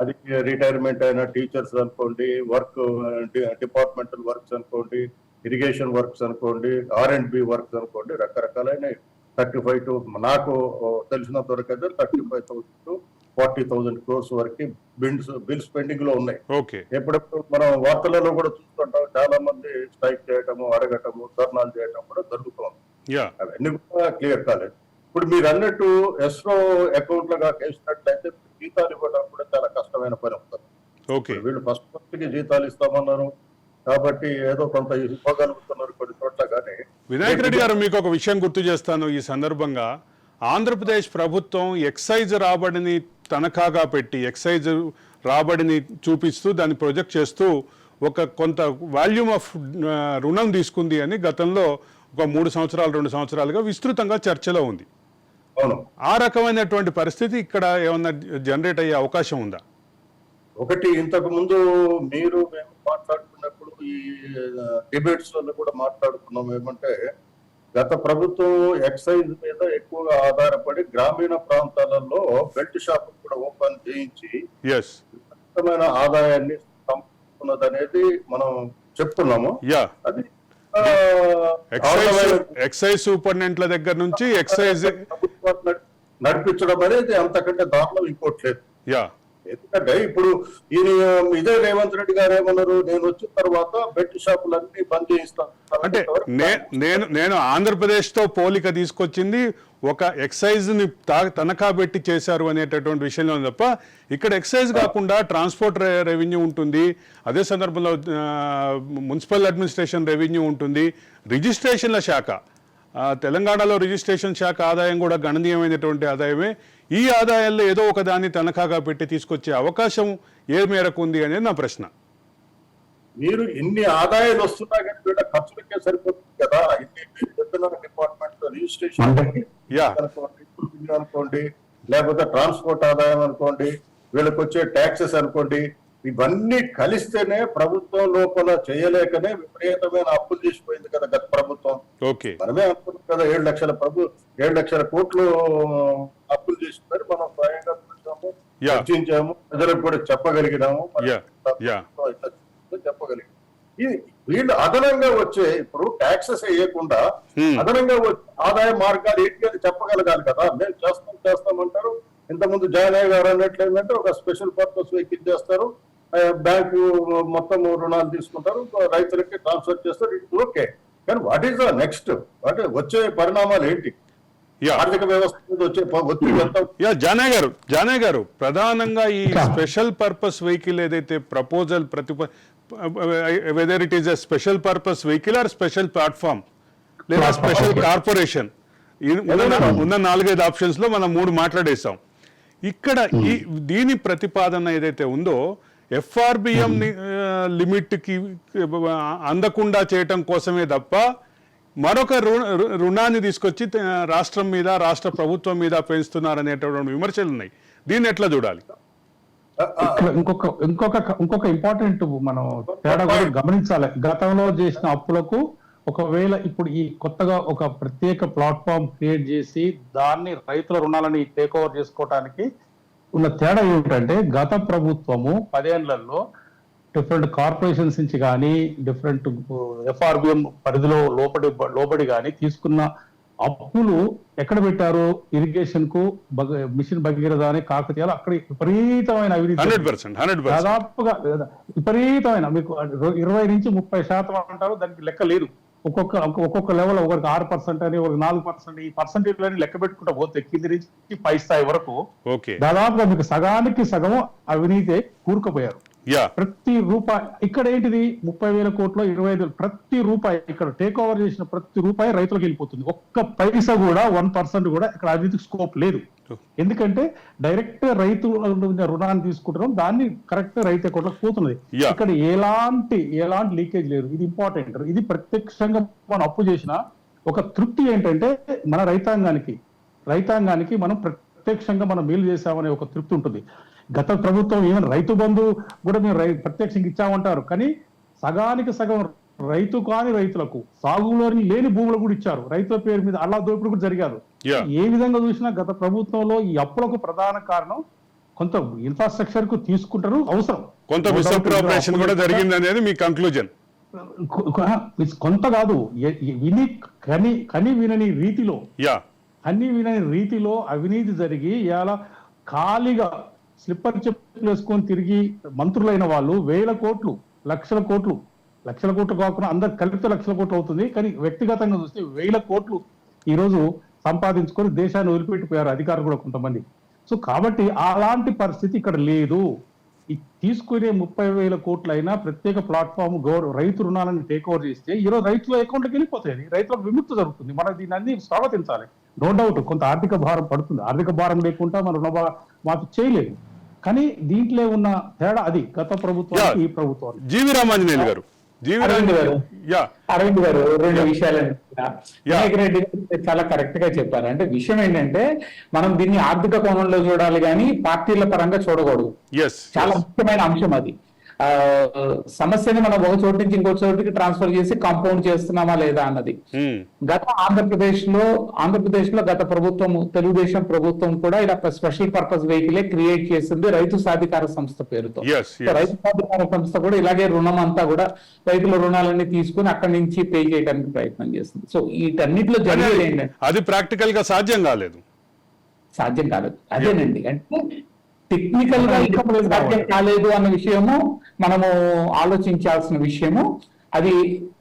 అది రిటైర్మెంట్ అయిన టీచర్స్ అనుకోండి, వర్క్ డిపార్ట్మెంటల్ వర్క్స్ అనుకోండి, ఇరిగేషన్ వర్క్స్ అనుకోండి, R&B వర్క్స్ అనుకోండి, రకరకాలైన 35 నాకు తెలిసినంత వరకు అయితే 35,000 to 40,000 crores వరకు బిల్స్ పెండింగ్ లో ఉన్నాయి. ఎప్పుడెప్పుడు మనం వార్తలలో కూడా చూస్తుంటాం, చాలా మంది స్ట్రైక్ చేయటము, అడగటము, ధర్నాలు చేయటం కూడా జరుగుతుంది. అవన్నీ కూడా క్లియర్ కాలేదు. ఇప్పుడు మీరు అన్నట్టు ఎస్రో అకౌంట్ లో వేసినట్లయితే జీతాలు ఇవ్వడం కూడా చాలా కష్టమైన పని అవుతుంది. ఓకే, వీళ్ళు ఫస్ట్ జీతాలు ఇస్తామన్నారు కాబట్టి ఏదో కొంత ఇవ్వగలుగుతున్నారు కొన్ని చోట్ల. కానీ వినాయక్ రెడ్డి గారు, మీకు ఒక విషయం గుర్తు చేస్తాను ఈ సందర్భంగా. ఆంధ్రప్రదేశ్ ప్రభుత్వం ఎక్సైజ్ రాబడిని తనఖాగా పెట్టి, ఎక్సైజ్ రాబడిని చూపిస్తూ దాన్ని ప్రొజెక్ట్ చేస్తూ ఒక కొంత వాల్యూమ్ ఆఫ్ రుణం తీసుకుంది అని గతంలో ఒక 3 సంవత్సరాలు 2 సంవత్సరాలుగా విస్తృతంగా చర్చలో ఉంది. అవును, ఆ రకమైనటువంటి పరిస్థితి ఇక్కడ ఏమన్నా జనరేట్ అయ్యే అవకాశం ఉందా? ఒకటి ఇంతకు ముందు మేము మాట్లాడుకున్నప్పుడు ఈ డిబేట్స్ లో కూడా మాట్లాడుకున్నాం ఏమంటే, గత ప్రభుత్వం ఎక్సైజ్ మీద ఎక్కువగా ఆధారపడి గ్రామీణ ప్రాంతాలలో బెల్ట్ షాప్ కూడా ఓపెన్ చేయించి విపరీతమైన ఆదాయాన్ని సంపాదించుకున్నదనేది మనం చెప్తున్నాము. అది ఎక్సైజ్ సూపరింటెండెంట్ల దగ్గర నుంచి ఎక్సైజ్ నడిపించడం అనేది అంతకంటే దారుణం ఇంకోట్లేదు. ఎందుకంటే ఇప్పుడు ఇదే రేవంత్ రెడ్డి గారు ఏమన్నారు, నేను వచ్చిన తర్వాత బెట్ షాపులన్నీ బంద్ చేయిస్తాను అంటే నేను ఆంధ్రప్రదేశ్ తో పోలిక తీసుకొచ్చింది ఒక ఎక్సైజ్ ని తనఖా పెట్టి చేశారు అనేటటువంటి విషయంలో తప్ప, ఇక్కడ ఎక్సైజ్ కాకుండా ట్రాన్స్పోర్ట్ రెవెన్యూ ఉంటుంది, అదే సందర్భంలో మున్సిపల్ అడ్మినిస్ట్రేషన్ రెవెన్యూ ఉంటుంది, రిజిస్ట్రేషన్ల శాఖ, తెలంగాణలో రిజిస్ట్రేషన్ శాఖ ఆదాయం కూడా గణనీయమైనటువంటి ఆదాయమే. ఈ ఆదాయాల్లో ఏదో ఒక దాన్ని తనఖాగా పెట్టి తీసుకొచ్చే అవకాశం ఏ మేరకు ఉంది అనేది నా ప్రశ్న. మీరు ఇన్ని ఆదాయాలు వస్తున్నా కానీ వీళ్ళ ఖర్చులకే సరిపోతుంది కదా. ఇన్ని డిపార్ట్మెంట్ రిజిస్ట్రేషన్ అనుకోండి, లేకపోతే ట్రాన్స్పోర్ట్ ఆదాయం అనుకోండి, వీళ్ళకి వచ్చే ట్యాక్సెస్ అనుకోండి, ఇవన్నీ కలిస్తేనే ప్రభుత్వం లోపల చేయలేకనే విపరీతమైన అప్పులు చేసిపోయింది కదా గత ప్రభుత్వం. మనమే అనుకున్నాం కదా 7 లక్షల కోట్లు అప్పులు చేసిందని మనం స్వయంగా చూసాము, చర్చించాము, ప్రజలకు కూడా చెప్పగలిగినాము, చెప్పగలిగాము. వీళ్ళు అదనంగా వచ్చే ఇప్పుడు ట్యాక్సెస్ వేయకుండా అదనంగా వచ్చే ఆదాయ మార్గాలు ఏంటి అని చెప్పగలగాలి కదా. మేము చేస్తామంటారు. ఇంతకుముందు జగన్ గారు అన్నట్లు ఏంటంటే ఒక స్పెషల్ పర్పస్ వెహికల్ చేస్తారు, బ్యాంకు మొత్తం రుణాలు తీసుకుంటారు, రైతులకి ట్రాన్స్ఫర్ చేస్తారు, ఇట్ ఓకే. కానీ వాట్ ఈస్ ద నెక్స్ట్, వచ్చే పరిణామాలు ఏంటి? ఆర్థిక వ్యవస్థ మీద వచ్చే ఒత్తిడి ఎంత? జానయ్య గారు, ప్రధానంగా ఈ స్పెషల్ పర్పస్ వెహికల్ ఏదైతే proposal whether it is a special purpose vehicle or special platform లేదా స్పెషల్ కార్పొరేషన్, ఉన్న 4-5 ఆప్షన్స్ లో మనం 3 మాట్లాడేసాం. ఇక్కడ దీని ప్రతిపాదన ఏదైతే ఉందో ఎఫ్ఆర్బిఎం లిమిట్ కి అందకుండా చేయటం కోసమే తప్ప మరొక రుణాన్ని తీసుకొచ్చి రాష్ట్రం మీద, రాష్ట్ర ప్రభుత్వం మీద పెంచుతున్నారనేటువంటి విమర్శలు ఉన్నాయి. దీన్ని ఎట్లా చూడాలి? ఇంకొక ఇంపార్టెంట్ మనం తేడా కూడా గమనించాలి. గతంలో చేసిన అప్పులకు ఒకవేళ ఇప్పుడు ఈ కొత్తగా ఒక ప్రత్యేక ప్లాట్ఫామ్ క్రియేట్ చేసి దాన్ని రైతుల రుణాలని టేక్ ఓవర్ చేసుకోవడానికి ఉన్న తేడా ఏమిటంటే, గత ప్రభుత్వము 10 ఏళ్లలో డిఫరెంట్ కార్పొరేషన్స్ నుంచి కానీ డిఫరెంట్ ఎఫ్ఆర్బిఎం పరిధిలో లోబడి కానీ తీసుకున్న అప్పులు ఎక్కడ పెట్టారు? ఇరిగేషన్ కు, మిషన్ భగీరథ అని కాకతీయాలు అక్కడ విపరీతమైన అవినీతి, దాదాపుగా విపరీతమైన, మీకు 20 నుంచి 30% అంటారు, దానికి లెక్క లేదు. ఒక్కొక్క లెవెల్ ఒకరికి 6% అని, ఒకరికి 4%, ఈ పర్సంటేజ్లని లెక్క పెట్టుకుంటా పోతే కింది నుంచి పై స్థాయి వరకు దాదాపుగా మీకు సగానికి సగం అవినీతి కూరుకుపోయారు. ప్రతి రూపాయి ఇక్కడ ఏంటిది 30,000 కోట్లు 25,000 ప్రతి రూపాయి ఇక్కడ టేక్ ఓవర్ చేసిన ప్రతి రూపాయి రైతులకు వెళ్ళిపోతుంది. ఒక్క పైసా కూడా 1% కూడా ఇక్కడ అవినీతికి స్కోప్ లేదు. ఎందుకంటే డైరెక్ట్ రైతు రుణాన్ని తీసుకుంటున్నాం, దాన్ని కరెక్ట్ రైతు అకౌంట్లోకి పోతున్నది. ఇక్కడ ఎలాంటి లీకేజ్ లేదు. ఇది ఇంపార్టెంట్. ఇది ప్రత్యక్షంగా మనం అప్పు చేసిన ఒక తృప్తి ఏంటంటే మన రైతాంగానికి మనం ప్రత్యక్షంగా మనం మేలు చేశామనే ఒక తృప్తి ఉంటుంది. గత ప్రభుత్వం ఈవెన్ రైతు బంధు కూడా మేము ప్రత్యక్షంగా ఇచ్చామంటారు, కానీ సగానికి సగం రైతు కాని రైతులకు, సాగులోని లేని భూములు కూడా ఇచ్చారు. రైతుల పేరు మీద అలా దోపిడీ కూడా జరిగారు. ఏ విధంగా చూసినా గత ప్రభుత్వంలో ఈ అప్పులకు ప్రధాన కారణం కొంత ఇన్ఫ్రాస్ట్రక్చర్ కు తీసుకుంటారు, అవసరం కొంత మిస్అప్రోప్రియేషన్ కూడా జరిగింది అనేది మీ కంక్లూజన్. కొంత కాదు, కని వినని రీతిలో అవినీతి జరిగి ఇలా ఖాళీగా స్లిప్పర్ చెప్పులు వేసుకొని తిరిగి మంత్రులైన వాళ్ళు 1,000 కోట్లు, లక్షల కోట్లు కాకుండా అందరు కలిపితే లక్షల కోట్లు అవుతుంది, కానీ వ్యక్తిగతంగా చూస్తే 1,000 కోట్లు ఈరోజు సంపాదించుకొని దేశాన్ని వదిలిపెట్టిపోయారు అధికారులు కూడా కొంతమంది. సో కాబట్టి అలాంటి పరిస్థితి ఇక్కడ లేదు. ఈ తీసుకునే 30,000 కోట్లైనా ప్రత్యేక ప్లాట్ఫామ్ రైతు రుణాలను టేక్ ఓవర్ చేస్తే ఈరోజు రైతుల అకౌంట్లోకి వెళ్ళిపోతాయి, రైతులకు విముక్తి జరుగుతుంది. మనం దీన్ని అన్ని స్వాగతించాలి. నో డౌట్ కొంత ఆర్థిక భారం పడుతుంది, ఆర్థిక భారం లేకుండా మనం రుణమాఫీ చేయలేదు. కానీ దీంట్లో ఉన్న తేడా అది గత ప్రభుత్వం ఈ ప్రభుత్వం. జీవి రామాంజనేయులు గారు, అరవింద్ గారు 2 విషయాలు వినాయక్ రెడ్డి చాలా కరెక్ట్ గా చెప్పారు. అంటే విషయం ఏంటంటే మనం దీన్ని ఆర్థిక కోణంలో చూడాలి కానీ పార్టీల పరంగా చూడకూడదు. చాలా ముఖ్యమైన అంశం అది. సమస్యని మనం ఒక చోటు నుంచి ఇంకో చోటికి ట్రాన్స్ఫర్ చేసి కాంపౌండ్ చేస్తున్నామా లేదా అన్నది. గత ఆంధ్రప్రదేశ్ లో గత ప్రభుత్వం, తెలుగుదేశం ప్రభుత్వం కూడా ఇలా స్పెషల్ పర్పస్ వెహికలే క్రియేట్ చేసింది రైతు సాధికార సంస్థ పేరుతో. రైతు సాధికార సంస్థ కూడా ఇలాగే రుణం అంతా కూడా రైతుల రుణాలన్నీ తీసుకుని అక్కడి నుంచి పే చేయడానికి ప్రయత్నం చేస్తుంది. సో వీటన్నిటిలో జరిగేది ఏంటంటే అది ప్రాక్టికల్ గా సాధ్యం కాలేదు. అదేనండి. అంటే టెక్నికల్ గా సాధ్యం కాలేదు అన్న విషయము మనము ఆలోచించాల్సిన విషయము. అది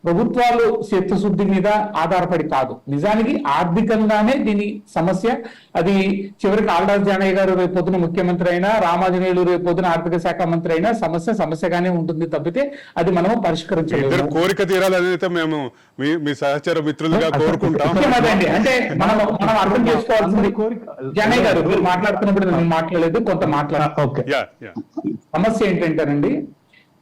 ప్రభుత్వాలు చిత్తశుద్ధి మీద ఆధారపడి కాదు, నిజానికి ఆర్థికంగానే దీని సమస్య. అది చివరికి ఆల్దాస్ జానయ్య గారు రేపు పొద్దున ముఖ్యమంత్రి అయినా, రామాంజనేయులు రేపు పొద్దున ఆర్థిక శాఖ మంత్రి అయినా సమస్యగానే ఉంటుంది తప్పితే అది మనము పరిష్కరించలేదు. కోరిక తీరాలైతే మేము మీ సహచర మిత్రులుగా కోరుకుంటాం. అంటే మనం అర్థం చేసుకోవాల్సింది, జానయ్య గారు మీరు మాట్లాడుతున్నప్పుడు నేను మాట్లాడలేదు, కొంత సమస్య ఏంటంటేనండి,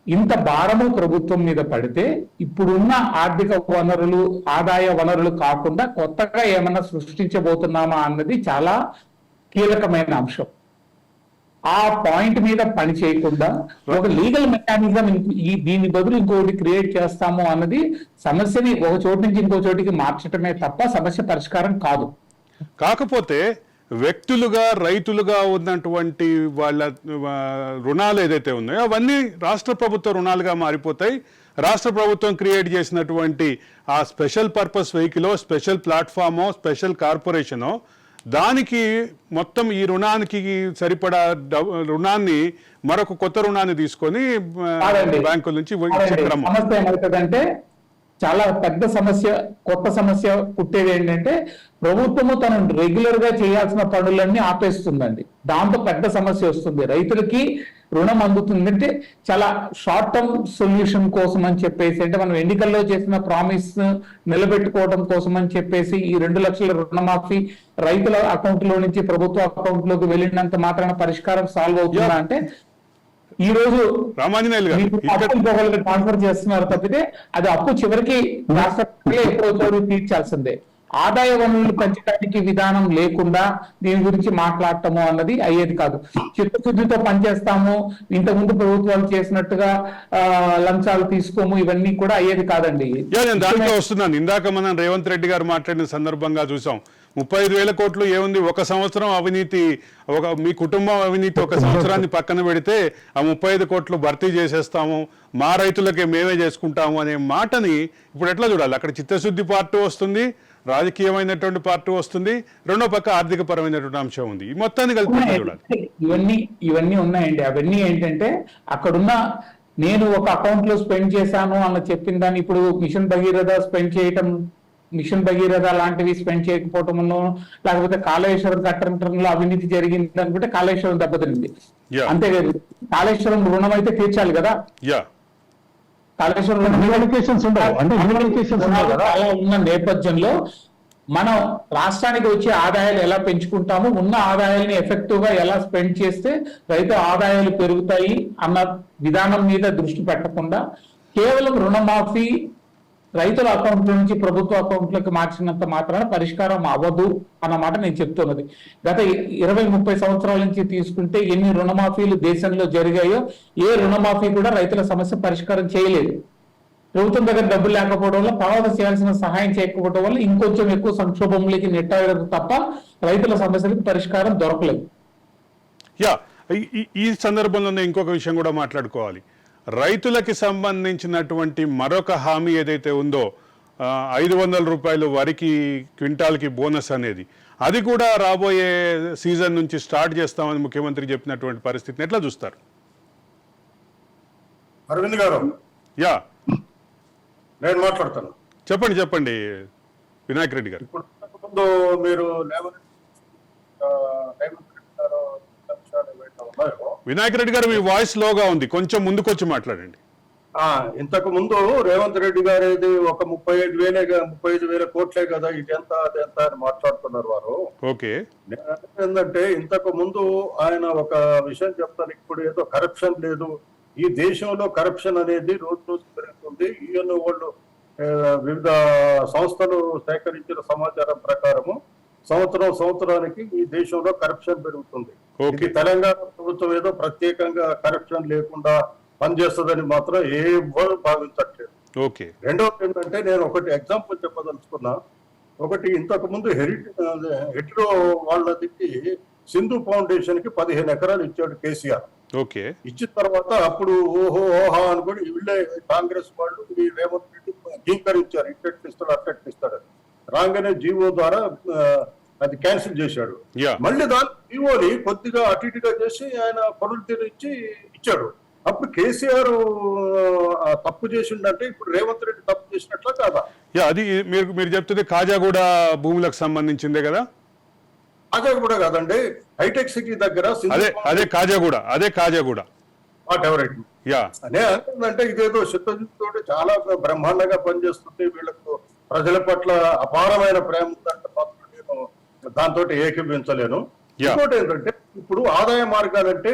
ఇంత భారము ప్రభుత్వం మీద పడితే ఇప్పుడున్న ఆర్థిక వనరులు, ఆదాయ వనరులు కాకుండా కొత్తగా ఏమన్నా సృష్టించబోతున్నామా అన్నది చాలా కీలకమైన అంశం. ఆ పాయింట్ మీద పని చేయకుండా ఒక లీగల్ మెకానిజం దీని బదులు ఇంకోటి క్రియేట్ చేస్తాము అన్నది సమస్యని ఒక చోటు నుంచి ఇంకో చోటికి మార్చడమే తప్ప సమస్య పరిష్కారం కాదు. కాకపోతే వ్యక్తులుగా, రైతులుగా ఉన్నటువంటి వాళ్ళ రుణాలు ఏదైతే ఉన్నాయో అవన్నీ రాష్ట్ర ప్రభుత్వ రుణాలుగా మారిపోతాయి. రాష్ట్ర ప్రభుత్వం క్రియేట్ చేసినటువంటి ఆ స్పెషల్ పర్పస్ వెహికల్, స్పెషల్ ప్లాట్ఫామో, స్పెషల్ కార్పొరేషనో దానికి మొత్తం ఈ రుణానికి సరిపడా రుణాన్ని మరొక కొత్త రుణాన్ని తీసుకొని బ్యాంకుల నుంచి సమస్య ఏమవుతుందంటే చాలా పెద్ద సమస్య, కొత్త సమస్య పుట్టేది ఏంటంటే ప్రభుత్వము తను రెగ్యులర్ గా చేయాల్సిన పనులన్నీ ఆపేస్తుందండి. దాంతో పెద్ద సమస్య వస్తుంది. రైతులకి రుణం అందుతుందంటే చాలా షార్ట్ టర్మ్ సొల్యూషన్ కోసం అని చెప్పేసి, అంటే మనం ఎన్నికల్లో చేసిన ప్రామిస్ నిలబెట్టుకోవడం కోసం అని చెప్పేసి ఈ 2 లక్షల రుణమాఫీ రైతుల అకౌంట్ లో నుంచి ప్రభుత్వ అకౌంట్ లోకి వెళ్ళినంత మాత్రాన పరిష్కారం సాల్వ్ అవుతుందా అంటే ఈ రోజు ట్రాన్స్ఫర్ చేస్తున్నారు తప్పితే అది అప్పు చివరికి రాష్ట్ర ఎప్పుడో తీర్చాల్సిందే. ఆదాయ వనరులు పెంచడానికి విధానం లేకుండా దీని గురించి మాట్లాడటము అన్నది అయ్యేది కాదు. చిత్తశుద్ధితో పనిచేస్తాము, ఇంతకుముందు ప్రభుత్వాలు చేసినట్టుగా లంచాలు తీసుకోము, ఇవన్నీ కూడా అయ్యేది కాదండి. దాంట్లో వస్తున్నాను. ఇందాక మనం రేవంత్ రెడ్డి గారు మాట్లాడిన సందర్భంగా చూసాం, 35,000 కోట్లు ఏముంది, ఒక సంవత్సరం అవినీతి, మీ కుటుంబం అవినీతి ఒక సంవత్సరాన్ని పక్కన పెడితే ఆ 35 కోట్లు భర్తీ చేసేస్తాము, మా రైతులకే మేమే చేసుకుంటాము అనే మాటని ఇప్పుడు ఎట్లా చూడాలి? అక్కడ చిత్తశుద్ధి పార్టీ వస్తుంది, రాజకీయమైనటువంటి పార్టీ వస్తుంది, రెండో పక్క ఆర్థిక పరమైనటువంటి అంశం ఉంది. ఈ మొత్తాన్ని కలిపి చూడాలి. ఇవన్నీ ఉన్నాయండి. అవన్నీ ఏంటంటే అక్కడున్న నేను ఒక అకౌంట్ లో స్పెండ్ చేశాను అన్న చెప్పిన దాన్ని ఇప్పుడు మిషన్ భగీరథ లాంటివి స్పెండ్ చేయకపోవటంలో, లేకపోతే కాళేశ్వరం కట్టడంలో అవినీతి జరిగింది అనుకుంటే కాళేశ్వరం దెబ్బతింది. అంతేకాదు కాళేశ్వరం రుణం అయితే తీర్చాలి కదా. కాళేశ్వరం ఉన్న నేపథ్యంలో మనం రాష్ట్రానికి వచ్చే ఆదాయాలు ఎలా పెంచుకుంటాము, ఉన్న ఆదాయాలని ఎఫెక్టివ్ గా ఎలా స్పెండ్ చేస్తే రైతు ఆదాయాలు పెరుగుతాయి అన్న విధానం మీద దృష్టి పెట్టకుండా కేవలం రుణమాఫీ రైతుల అకౌంట్ నుంచి ప్రభుత్వ అకౌంట్లోకి మార్చినంత మాత్రాన పరిష్కారం అవ్వదు అన్నమాట నేను చెప్తున్నది. గత 20-30 సంవత్సరాల నుంచి తీసుకుంటే ఎన్ని రుణమాఫీలు దేశంలో జరిగాయో ఏ రుణమాఫీ కూడా రైతుల సమస్య పరిష్కారం చేయలేదు. ప్రభుత్వం దగ్గర డబ్బులు లేకపోవడం వల్ల, తర్వాత చేయాల్సిన సహాయం చేయకపోవడం వల్ల ఇంకొంచెం ఎక్కువ సంక్షోభంలోకి నెట్టాడదు తప్ప రైతుల సమస్యలకు పరిష్కారం దొరకలేదు. ఈ సందర్భంలోనే ఇంకొక విషయం కూడా మాట్లాడుకోవాలి. రైతులకి సంబంధించినటువంటి మరొక హామీ ఏదైతే ఉందో 500 రూపాయలు వరికి క్వింటాల్కి బోనస్ అనేది, అది కూడా రాబోయే సీజన్ నుంచి స్టార్ట్ చేస్తామని ముఖ్యమంత్రి చెప్పినటువంటి పరిస్థితిని ఎట్లా చూస్తారు? అరవింద్ గారు, నేను మాట్లాడతాను. చెప్పండి వినాయక్ రెడ్డి గారు. ఇప్పుడు ముందు మీరు రేవంత్ రెడ్డి గారు అంశాలు ఏవైతే ఉన్నాయో, వినాయక్ రెడ్డి గారు మీ వాయిస్ లోగా ఉంది, కొంచెం ముందుకొచ్చి మాట్లాడండి. ఇంతకు ముందు రేవంత్ రెడ్డి గారు ఇది ఒక 35,000 కోట్లే కదా, ఇది ఎంత అది ఎంత అని మాట్లాడుతున్నారు వారు. ఓకే, ఏంటంటే ఇంతకు ముందు ఆయన ఒక విషయం చెప్తారు, ఇప్పుడు ఏదో కరప్షన్ లేదు, ఈ దేశంలో కరప్షన్ అనేది రోజు రోజు పెరుగుతుంది. ఈయన వాళ్ళు వివిధ సంస్థలు సేకరించిన సమాచారం ప్రకారము సంవత్సరానికి ఈ దేశంలో కరప్షన్ పెరుగుతుంది. ఇది తెలంగాణ ప్రభుత్వం ఏదో ప్రత్యేకంగా కరప్షన్ లేకుండా పనిచేస్తుందని మాత్రం ఎవ్వరు భావించట్లేదు. ఓకే. రెండవది ఏంటంటే నేను ఒకటి ఎగ్జాంపుల్ చెప్పదలుచుకున్నా. ఒకటి ఇంతకు ముందు హెట్రో వాళ్ళకి సింధు ఫౌండేషన్ కి 15 ఎకరాలు ఇచ్చాడు కేసీఆర్. ఓకే. ఇచ్చిన తర్వాత అప్పుడు ఓహా అనుకుని వీళ్ళే కాంగ్రెస్ వాళ్ళు ఈ రేవంత్ రెడ్డి గీకరించారు, ఇట్టెట్టిస్తాడు అట్టెట్టిస్తాడు అని. రాగానే జీవో ద్వారా అది క్యాన్సిల్ చేశాడు. మళ్ళీ దాని జీవోని కొద్దిగా అటు ఇటుగా చేసి ఆయన పనులు తీరించి ఇచ్చాడు. అప్పుడు కేసీఆర్ తప్పు చేసిండంటే ఇప్పుడు రేవంత్ రెడ్డి తప్పు చేసినట్లా కాదా? అది మీరు చెప్తుంది కాజాగూడ భూములకు సంబంధించిందే కదా? కాజాగూడ కాదండి, హైటెక్ సిటీ దగ్గర అదే కాజాగూడ ఎవరైతే అనే అంటే ఇదేదో చిత్తశుద్ధితో చాలా బ్రహ్మాండంగా పనిచేస్తుంది, వీళ్ళకు ప్రజల పట్ల అపారమైన ప్రేమ ఉందంటే మాత్రం నేను దాంతో ఏకీభవించలేను. ఇంకోటి ఏంటంటే ఇప్పుడు ఆదాయ మార్గాలంటే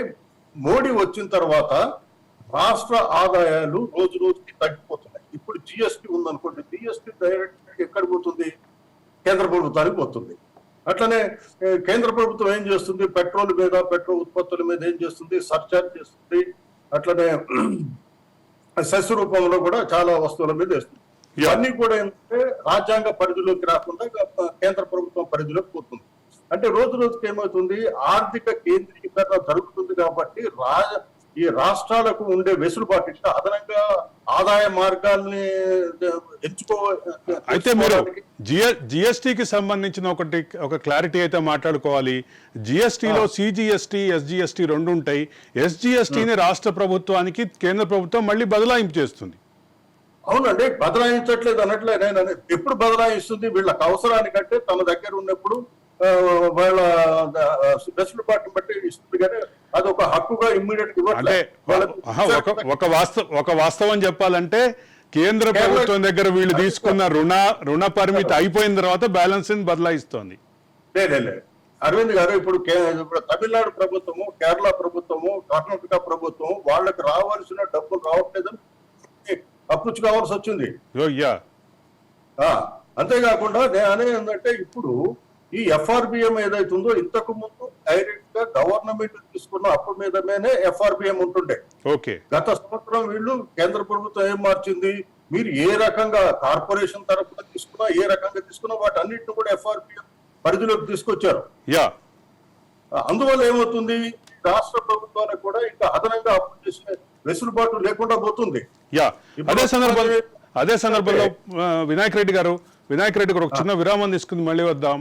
మోడీ వచ్చిన తర్వాత రాష్ట్ర ఆదాయాలు రోజు రోజుకి తగ్గిపోతున్నాయి. ఇప్పుడు జిఎస్టీ ఉందనుకోండి, జిఎస్టీ డైరెక్ట్ ఎక్కడ పోతుంది? కేంద్ర ప్రభుత్వానికి పోతుంది. అట్లనే కేంద్ర ప్రభుత్వం ఏం చేస్తుంది? పెట్రోల్ ఉత్పత్తుల మీద ఏం చేస్తుంది? సర్చార్జ్ చేస్తుంది. అట్లనే సెస్ రూపంలో కూడా చాలా వస్తువుల మీద వేస్తుంది. ఇవన్నీ కూడా ఏంటంటే రాజ్యాంగ పరిధిలోకి రాకుండా కేంద్ర ప్రభుత్వం పరిధిలోకి పోతుంది. అంటే రోజు రోజుకి ఏమవుతుంది? ఆర్థిక కేంద్రీకరణ జరుగుతుంది. కాబట్టి ఈ రాష్ట్రాలకు ఉండే వెసులుబాటు అదనంగా ఆదాయ మార్గాల్ని అయితే మీరు జిఎస్టికి సంబంధించిన ఒక క్లారిటీ అయితే మాట్లాడుకోవాలి. జిఎస్టిలో సిజిఎస్టి, ఎస్జిఎస్టి రెండు ఉంటాయి. ఎస్జిఎస్టిని రాష్ట్ర ప్రభుత్వానికి కేంద్ర ప్రభుత్వం మళ్ళీ బదలాయింపు చేస్తుంది. అవునండి, బదలాయించట్లేదు అనట్లే. నేను ఎప్పుడు బదలాయిస్తుంది? వీళ్ళకి అవసరానికంటే తమ దగ్గర ఉన్నప్పుడు వాళ్ళ వెసులుబాటుని బట్టి ఇస్తుంది. కానీ అది ఒక హక్కుగా ఇమ్మీడియట్ ఒక వాస్తవం చెప్పాలంటే కేంద్ర ప్రభుత్వం దగ్గర వీళ్ళు తీసుకున్న రుణ పరిమితి అయిపోయిన తర్వాత బ్యాలెన్స్ బదలాయిస్తోంది. అరవింద్ గారు, ఇప్పుడు తమిళనాడు ప్రభుత్వము, కేరళ ప్రభుత్వము, కర్ణాటక ప్రభుత్వం వాళ్ళకి రావాల్సిన డబ్బులు రావట్లేదని అప్రోచ్ కావాల్సి వచ్చింది. అంతేకాకుండా నేను అనేది ఏంటంటే ఇప్పుడు ఈ ఎఫ్ఆర్బిఎం ఏదైతుందో ఇంతకు ముందు డైరెక్ట్ గా గవర్నమెంట్ తీసుకున్న అప్పు మీదనే ఎఫ్ఆర్బిఎం ఉంటుండే. గత సంవత్సరం వీళ్ళు కేంద్ర ప్రభుత్వం ఏం మార్చింది? మీరు ఏ రకంగా కార్పొరేషన్ తరఫున తీసుకున్నా, ఏ రకంగా తీసుకున్నా వాటన్నిటిని కూడా ఎఫ్ఆర్బిఎం పరిధిలోకి తీసుకొచ్చారు. అందువల్ల ఏమవుతుంది? రాష్ట్ర ప్రభుత్వానికి కూడా ఇంకా అదనంగా అప్పు చేసే వెసులుబాటు లేకుండా పోతుంది. అదే సందర్భంలో వినాయక్ రెడ్డి గారు ఒక చిన్న విరామం తీసుకుని మళ్ళీ వద్దాం.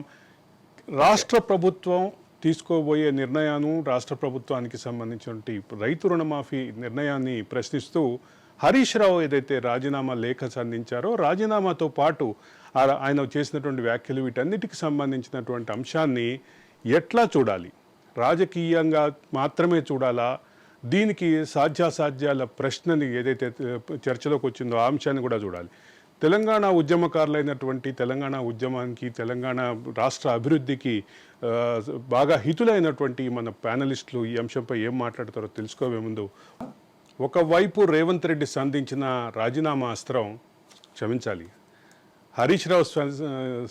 రాష్ట్ర ప్రభుత్వం తీసుకోబోయే నిర్ణయాన్ని, రాష్ట్ర ప్రభుత్వానికి సంబంధించిన రైతు రుణమాఫీ నిర్ణయాన్ని ప్రశ్నిస్తూ హరీష్ రావు ఏదైతే రాజీనామా లేఖ సంధించారో, రాజీనామాతో పాటు ఆయన చేసినటువంటి వ్యాఖ్యలు, వీటన్నిటికి సంబంధించినటువంటి అంశాన్ని ఎట్లా చూడాలి? రాజకీయంగా మాత్రమే చూడాలా? దీనికి సాధ్యాసాధ్యాల ప్రశ్నని ఏదైతే చర్చలోకి వచ్చిందో ఆ అంశాన్ని కూడా చూడాలి. తెలంగాణ ఉద్యమకారులైనటువంటి, తెలంగాణ ఉద్యమానికి, తెలంగాణ రాష్ట్ర అభివృద్ధికి బాగా హితులైనటువంటి మన ప్యానలిస్టులు ఈ అంశంపై ఏం మాట్లాడతారో తెలుసుకోవే ముందు, ఒకవైపు రేవంత్ రెడ్డి సంధించిన రాజీనామా అస్త్రం, క్షమించాలి, హరీష్ రావు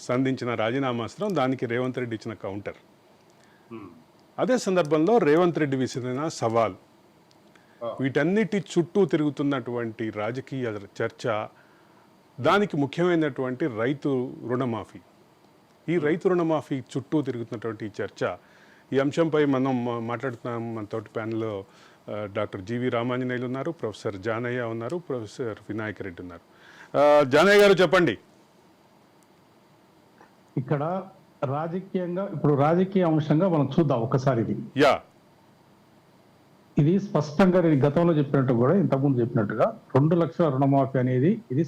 సంధించిన రాజీనామా అస్త్రం, దానికి రేవంత్ రెడ్డి ఇచ్చిన కౌంటర్. అదే సందర్భంలో రేవంత్ రెడ్డి విసిరిన సవాల్, వీటన్నిటి చుట్టూ తిరుగుతున్నటువంటి రాజకీయ చర్చ, దానికి ముఖ్యమైనటువంటి రైతు రుణమాఫీ. ఈ రైతు రుణమాఫీ చుట్టూ తిరుగుతున్నటువంటి చర్చ, ఈ అంశంపై మనం మాట్లాడుతున్నాం. మనతోటి ప్యానెల్లో డాక్టర్ జీవి రామాంజనేయులు ఉన్నారు, ప్రొఫెసర్ జానయ్య ఉన్నారు, ప్రొఫెసర్ వినాయక్ రెడ్డి ఉన్నారు. జానయ్య గారు చెప్పండి. ఇక్కడ రాజకీయంగా, ఇప్పుడు రాజకీయ అంశంగా మనం చూద్దాం ఒకసారి. ఇది స్పష్టంగా నేను గతంలో చెప్పినట్టు కూడా, ఇంతకుముందు చెప్పినట్టుగా 2 లక్షల రుణమాఫీ అనేది ఇది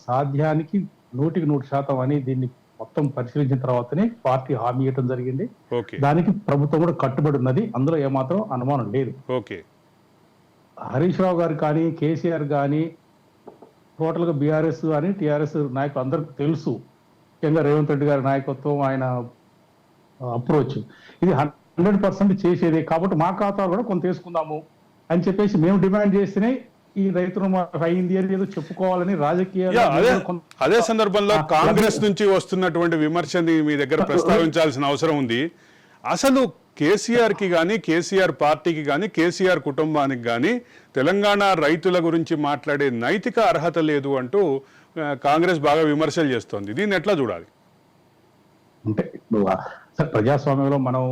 సాధ్యానికి 100% అని దీన్ని మొత్తం పరిశీలించిన తర్వాతనే పార్టీ హామీ ఇవ్వడం జరిగింది. ఓకే దానికి ప్రభుత్వం కూడా కట్టుబడి ఉన్నది, అందులో ఏమాత్రం అనుమానం లేదు. ఓకే హరీష్ రావు గారు కానీ, కేసీఆర్ కానీ, టోటల్ గా బీఆర్ఎస్ కానీ టీఆర్ఎస్ నాయకులు అందరికీ తెలుసు, ముఖ్యంగా రేవంత్ రెడ్డి గారి నాయకత్వం, ఆయన అప్రోచ్ ఇది 100% చేసేదే. కాబట్టి మా ఖాతాలు కూడా కొంత వేసుకుందాము అని చెప్పేసి మేము డిమాండ్ చేస్తేనే ఈ రైతు రుణమాఫీ అయింది అని ఏదో చెప్పుకోవాలని రాజకీయ అదే సందర్భంలో కాంగ్రెస్ నుంచి వస్తున్నటువంటి విమర్శని మీ దగ్గర ప్రస్తావించాల్సిన అవసరం ఉంది. అసలు కేసీఆర్ కి కానీ, కేసీఆర్ పార్టీకి కానీ, కేసీఆర్ కుటుంబానికి కానీ తెలంగాణ రైతుల గురించి మాట్లాడే నైతిక అర్హత లేదు అంటూ కాంగ్రెస్ బాగా విమర్శలు చేస్తోంది. దీన్ని ఎట్లా చూడాలి? అంటే ఇప్పుడు ప్రజాస్వామ్యంలో మనం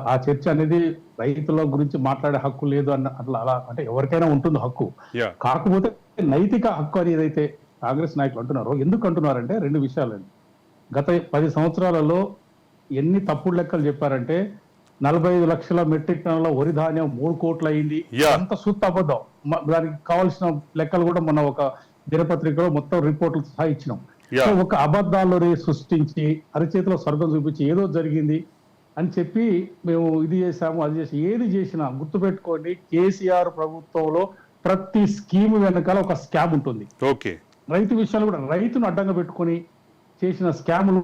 ఆ చర్చ అనేది రైతుల గురించి మాట్లాడే హక్కు లేదు అన్న అట్లా అలా అంటే ఎవరికైనా ఉంటుంది హక్కు. కాకపోతే నైతిక హక్కు అని ఏదైతే కాంగ్రెస్ నాయకులు అంటున్నారో, ఎందుకు అంటున్నారంటే 2 విషయాలండి. గత 10 సంవత్సరాలలో ఎన్ని తప్పుడు లెక్కలు చెప్పారంటే 45 లక్షల మెట్రిక్ టన్నుల వరి ధాన్యం 3 కోట్లు అయింది. అంత సుత్త అబద్ధం. దానికి కావాల్సిన లెక్కలు కూడా మొన్న ఒక దినపత్రికలో మొత్తం రిపోర్టులు సహా ఇచ్చినాం. ఒక అబద్ధాలు సృష్టించి అరచేతిలో స్వర్గం చూపించి ఏదో జరిగింది అని చెప్పి మేము ఇది చేసాము అది చేసి ఏది చేసినా గుర్తుపెట్టుకోండి, కేసీఆర్ ప్రభుత్వంలో ప్రతి స్కీమ్ వెనకాల ఒక స్కామ్ ఉంటుంది. ఓకే, రైతు విషయాలు కూడా రైతును అడ్డంగా పెట్టుకొని చేసిన స్కాములు,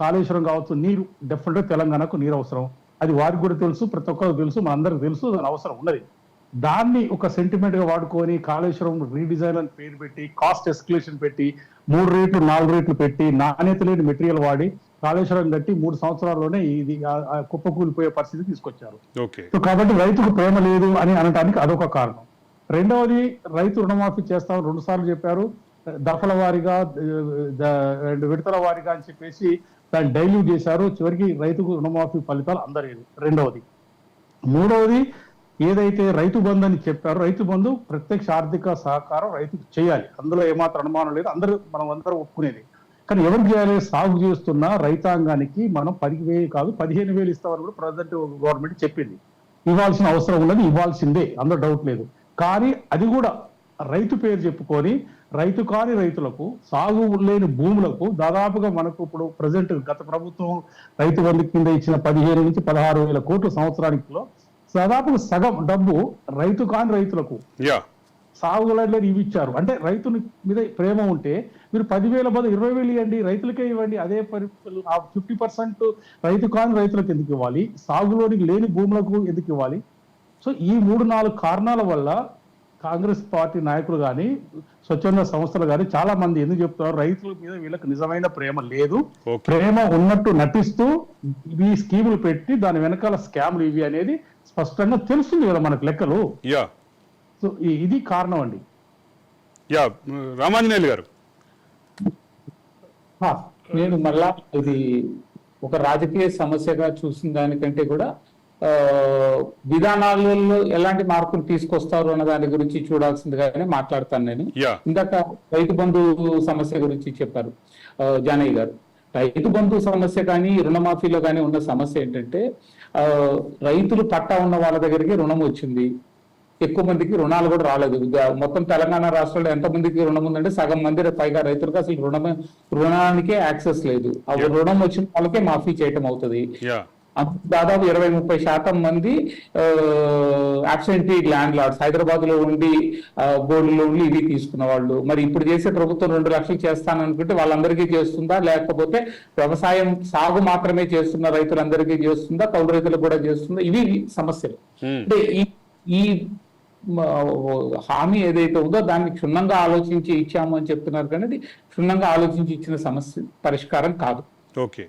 కాళేశ్వరం కావచ్చు, నీరు డెఫినెట్ గా తెలంగాణకు నీరు అవసరం, అది వారికి కూడా తెలుసు, ప్రతి ఒక్కరికి తెలుసు, మనందరికి తెలుసు, దాని అవసరం ఉన్నది. దాన్ని ఒక సెంటిమెంట్ గా వాడుకొని కాళేశ్వరం రీడిజైన్ అని పేరు పెట్టి, కాస్ట్ ఎస్కలేషన్ పెట్టి, 3 రేట్లు 4 రేట్లు పెట్టి, నాణ్యత లేని మెటీరియల్ వాడి కాళేశ్వరం కట్టి 3 సంవత్సరాల్లోనే ఇది కుప్పకూలిపోయే పరిస్థితి తీసుకొచ్చారు. సో కాబట్టి రైతుకు ప్రేమ లేదు అని అనడానికి అదొక కారణం. రెండవది, రైతు రుణమాఫీ చేస్తామని 2 సార్లు చెప్పారు, దఫల వారీగా 2 విడతల వారీగా అని చెప్పేసి దాన్ని డైల్యూట్ చేశారు. చివరికి రైతుకు రుణమాఫీ ఫలితాలు అందలేదు. రెండవది. మూడవది, ఏదైతే రైతు బంధు అని చెప్పారో, రైతు బంధు ప్రత్యక్ష ఆర్థిక సహకారం రైతుకు చేయాలి, అందులో ఏమాత్రం అనుమానం లేదు, మనం అందరూ ఒప్పుకునేది. కానీ ఎవరు చేయాలి? సాగు చేస్తున్న రైతాంగానికి మనం 10,000 కాదు 15,000 ఇస్తామని కూడా ప్రజెంట్ గవర్నమెంట్ చెప్పింది. ఇవ్వాల్సిన అవసరం ఉన్నది, ఇవ్వాల్సిందే, అందులో డౌట్ లేదు. కానీ అది కూడా రైతు పేరు చెప్పుకొని రైతు కాని రైతులకు, సాగు లేని భూములకు దాదాపుగా మనకు ఇప్పుడు ప్రజెంట్ గత ప్రభుత్వం రైతు బంధు కింద ఇచ్చిన 15 నుంచి 16,000 కోట్ల సంవత్సరానికిలో దాదాపు సగం డబ్బు రైతు కాని రైతులకు సాగులలో ఇవి ఇచ్చారు. అంటే రైతుని మీద ప్రేమ ఉంటే మీరు 10,000 బదులు 20,000 ఇవ్వండి, రైతులకే ఇవ్వండి. అదే 50% రైతు కాని రైతులకు ఎందుకు ఇవ్వాలి? సాగులోనికి లేని భూములకు ఎందుకు ఇవ్వాలి? సో ఈ 3-4 కారణాల వల్ల కాంగ్రెస్ పార్టీ నాయకులు కానీ, స్వచ్ఛంద సంస్థలు కానీ చాలా మంది ఎందుకు చెప్తున్నారు, రైతుల మీద వీళ్ళకి నిజమైన ప్రేమ లేదు, ప్రేమ ఉన్నట్టు నటిస్తూ ఈ స్కీములు పెట్టి దాని వెనకాల స్కామ్లు ఇవి అనేది స్పష్టంగా తెలుస్తుంది కదా మనకు లెక్కలు. సో ఇది కారణం అండి. రామాంజనేయులు గారు, నేను మళ్ళా ఇది ఒక రాజకీయ సమస్యగా చూసిన దానికంటే కూడా విధానాలలో ఎలాంటి మార్పులు తీసుకొస్తారు అన్న దాని గురించి చూడాల్సిందిగానే మాట్లాడతాను నేను. ఇందాక రైతు బంధు సమస్య గురించి చెప్పారు జానయ్య గారు. రైతు బంధు సమస్య కానీ, రుణమాఫీలో కానీ ఉన్న సమస్య ఏంటంటే, రైతులు పట్టా ఉన్న వాళ్ళ దగ్గరికి రుణం వచ్చింది, ఎక్కువ మందికి రుణాలు కూడా రాలేదు. మొత్తం తెలంగాణ రాష్ట్రంలో ఎంత మందికి రుణం ఉందంటే సగం మంది పైగా రైతులకు అసలు రుణానికే యాక్సెస్ లేదు. ఆ రుణం వచ్చిన వాళ్ళకే మాఫీ చేయటం అవుతుంది. దాదాపు 20-30% మంది అబ్సెంటీ ల్యాండ్ లార్డ్స్, హైదరాబాద్ లో ఉండి గోల్డ్ లోన్లు ఇవి తీసుకున్న వాళ్ళు. మరి ఇప్పుడు చేసే ప్రభుత్వం 2 లక్షలు చేస్తాననుకుంటే వాళ్ళందరికీ చేస్తుందా, లేకపోతే వ్యవసాయం సాగు మాత్రమే చేస్తున్న రైతులందరికీ చేస్తుందా, కౌలు రైతులకు కూడా చేస్తుందా? ఇవి సమస్యలు. అంటే ఈ హామీ ఏదైతే ఉందో దాన్ని క్షుణ్ణంగా ఆలోచించి ఇచ్చాము అని చెప్తున్నారు, కానీ అది క్షుణ్ణంగా ఆలోచించి ఇచ్చిన సమస్య పరిష్కారం కాదు.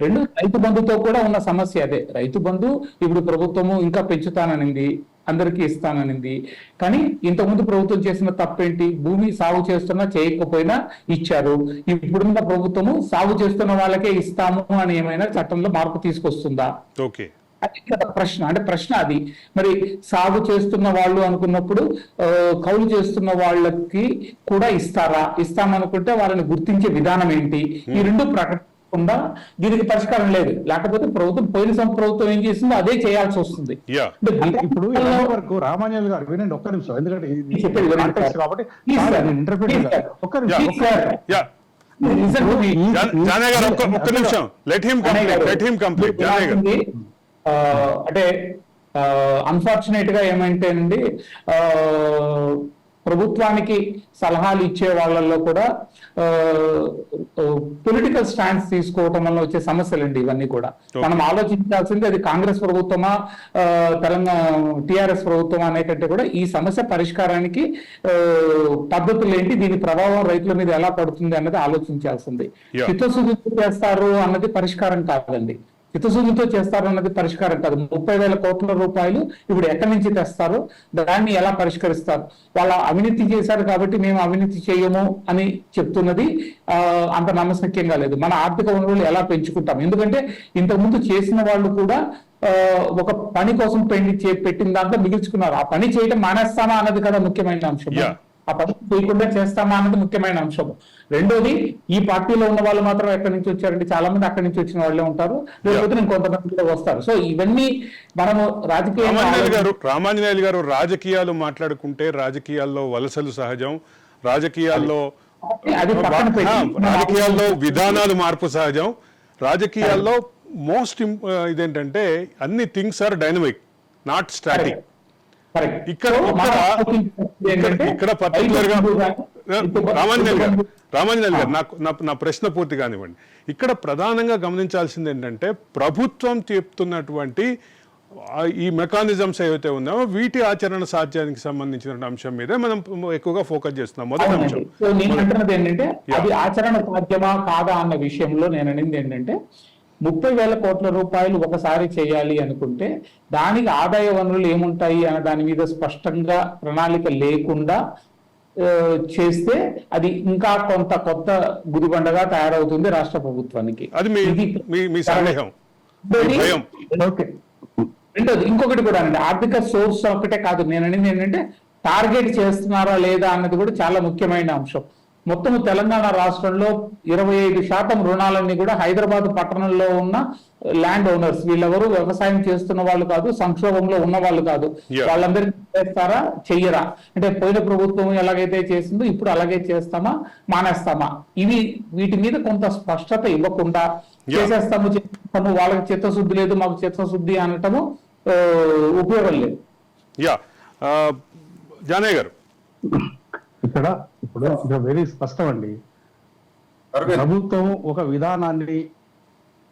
రెండు, రైతు బంధుతో కూడా ఉన్న సమస్య అదే. రైతు బంధు ఇప్పుడు ప్రభుత్వము ఇంకా పెంచుతాననింది, అందరికీ ఇస్తాననింది. కానీ ఇంతకుముందు ప్రభుత్వం చేసిన తప్పేంటి? భూమి సాగు చేస్తున్నా చేయకపోయినా ఇచ్చారు. ఇప్పుడున్న ప్రభుత్వము సాగు చేస్తున్న వాళ్ళకే ఇస్తాము అని ఏమైనా చట్టంలో మార్పు తీసుకొస్తుందా? అది ప్రశ్న. అంటే ప్రశ్న అది. మరి సాగు చేస్తున్న వాళ్ళు అనుకున్నప్పుడు కౌలు చేస్తున్న వాళ్ళకి కూడా ఇస్తారా? ఇస్తామనుకుంటే వాళ్ళని గుర్తించే విధానం ఏంటి? ఈ రెండు ప్రకటించకుండా దీనికి పరిష్కారం లేదు. లేకపోతే పోయిన ప్రభుత్వం ఏం చేసిందో అదే చేయాల్సి వస్తుంది. ఇప్పుడు వరకు రామాంజనేయులు గారు వినండి ఒక్క నిమిషం, ఎందుకంటే కాబట్టి ఒక్క నిమిషం. Listen to me. జానయ్య గారు ఒక్క నిమిషం, లెట్ హిమ్ కంప్లీట్ జానయ్య గారు. అంటే అన్ఫార్చునేట్ గా ఏమంటే అండి, ప్రభుత్వానికి సలహాలు ఇచ్చే వాళ్ళల్లో కూడా పొలిటికల్ స్టాండ్స్ తీసుకోవటం వల్ల వచ్చే సమస్యలండి ఇవన్నీ కూడా. మనం ఆలోచించాల్సింది అది కాంగ్రెస్ ప్రభుత్వమా తెలంగాణ టిఆర్ఎస్ ప్రభుత్వమా అనే కంటే కూడా ఈ సమస్య పరిష్కారానికి పద్ధతులు ఏంటి, దీని ప్రభావం రైతుల మీద ఎలా పడుతుంది అన్నది ఆలోచించాల్సింది. చిత్తశుద్ధితో చేస్తారు అన్నది పరిష్కారం కాదండి. చిత్తశుద్ధితో చేస్తారు అన్నది పరిష్కారం కాదు. 30,000 కోట్ల రూపాయలు ఇప్పుడు ఎక్కడి నుంచి తెస్తారు, దాన్ని ఎలా పరిష్కరిస్తారు? వాళ్ళ అవినీతి చేశారు కాబట్టి మేము అవినీతి చేయము అని చెప్తున్నది అంత నమ్మశక్యంగా లేదు. మన ఆర్థిక వనరులు ఎలా పెంచుకుంటాం? ఎందుకంటే ఇంతకుముందు చేసిన వాళ్ళు కూడా ఒక పని కోసం పెట్టిన దాంట్లో మిగిల్చుకున్నారు. ఆ పని చేయడం మానేస్తామా అన్నది కదా ముఖ్యమైన అంశం. ఆ పని చేయకుండా చేస్తామా అన్నది ముఖ్యమైన అంశం. రెండోది, ఈ పార్టీలో ఉన్న వాళ్ళు మాత్రం ఎక్కడి నుంచి వచ్చారంటే చాలా మంది అక్కడి నుంచి వచ్చిన వాళ్ళే ఉంటారు, లేకపోతే ఇంకొంతమంది కూడా వస్తారు. సో ఇవన్నీ మనము రామాంజనేయులు గారు రాజకీయాలు మాట్లాడుకుంటే రాజకీయాల్లో వలసలు సహజం, రాజకీయాల్లో విధానాలు మార్పు సహజం, రాజకీయాల్లో మోస్ట్ ఇదేంటంటే అన్ని things are dynamic, not static. ఇక్కడ పర్టికులర్ గా రామాంజనేయులు గారు నా ప్రశ్న పూర్తి కానివ్వండి. ఇక్కడ ప్రధానంగా గమనించాల్సింది ఏంటంటే ప్రభుత్వం చెప్తున్నటువంటి ఈ మెకానిజమ్స్ ఏవైతే ఉన్నాయో వీటి ఆచరణ సాధ్యానికి సంబంధించిన అంశం మీదే మనం ఎక్కువగా ఫోకస్ చేస్తున్నాం. మొదటి అంశం నేను అంటున్నది ఏంటంటే అది ఆచరణ సాధ్యమా కాదా అన్న విషయంలో నేను అనేది ఏంటంటే 30,000 కోట్ల రూపాయలు ఒకసారి చేయాలి అనుకుంటే దానికి ఆదాయ వనరులు ఏముంటాయి అన్న దాని మీద స్పష్టంగా ప్రణాళిక లేకుండా చేస్తే అది ఇంకా కొంత కొత్త గుదిబండగా తయారవుతుంది రాష్ట్ర ప్రభుత్వానికి. అది మీ సందేహం. రెండోది ఇంకొకటి కూడా అండి, ఆర్థిక సోర్స్ ఒకటే కాదు. నేను అనేది ఏంటంటే టార్గెట్ చేస్తున్నారా లేదా అన్నది కూడా చాలా ముఖ్యమైన అంశం. మొత్తం తెలంగాణ రాష్ట్రంలో 25% రుణాలన్నీ కూడా హైదరాబాద్ పట్టణంలో ఉన్న ల్యాండ్ ఓనర్స్. వీళ్ళెవరు వ్యవసాయం చేస్తున్న వాళ్ళు కాదు, సంక్షోభంలో ఉన్న వాళ్ళు కాదు. వాళ్ళందరికీ చేస్తారా చెయ్యరా అంటే పోయిన ప్రభుత్వం ఎలాగైతే చేసిందో ఇప్పుడు అలాగే చేస్తామా మానేస్తామా, వీటి మీద కొంత స్పష్టత ఇవ్వకుండా చేసేస్తాము వాళ్ళకి చిత్తశుద్ధి లేదు మాకు చిత్తశుద్ధి అనటము ఉపయోగం లేదు. జానయ్య గారు ఇప్పుడు వెరీ స్పష్టం అండి. ప్రభుత్వం ఒక విధానాన్ని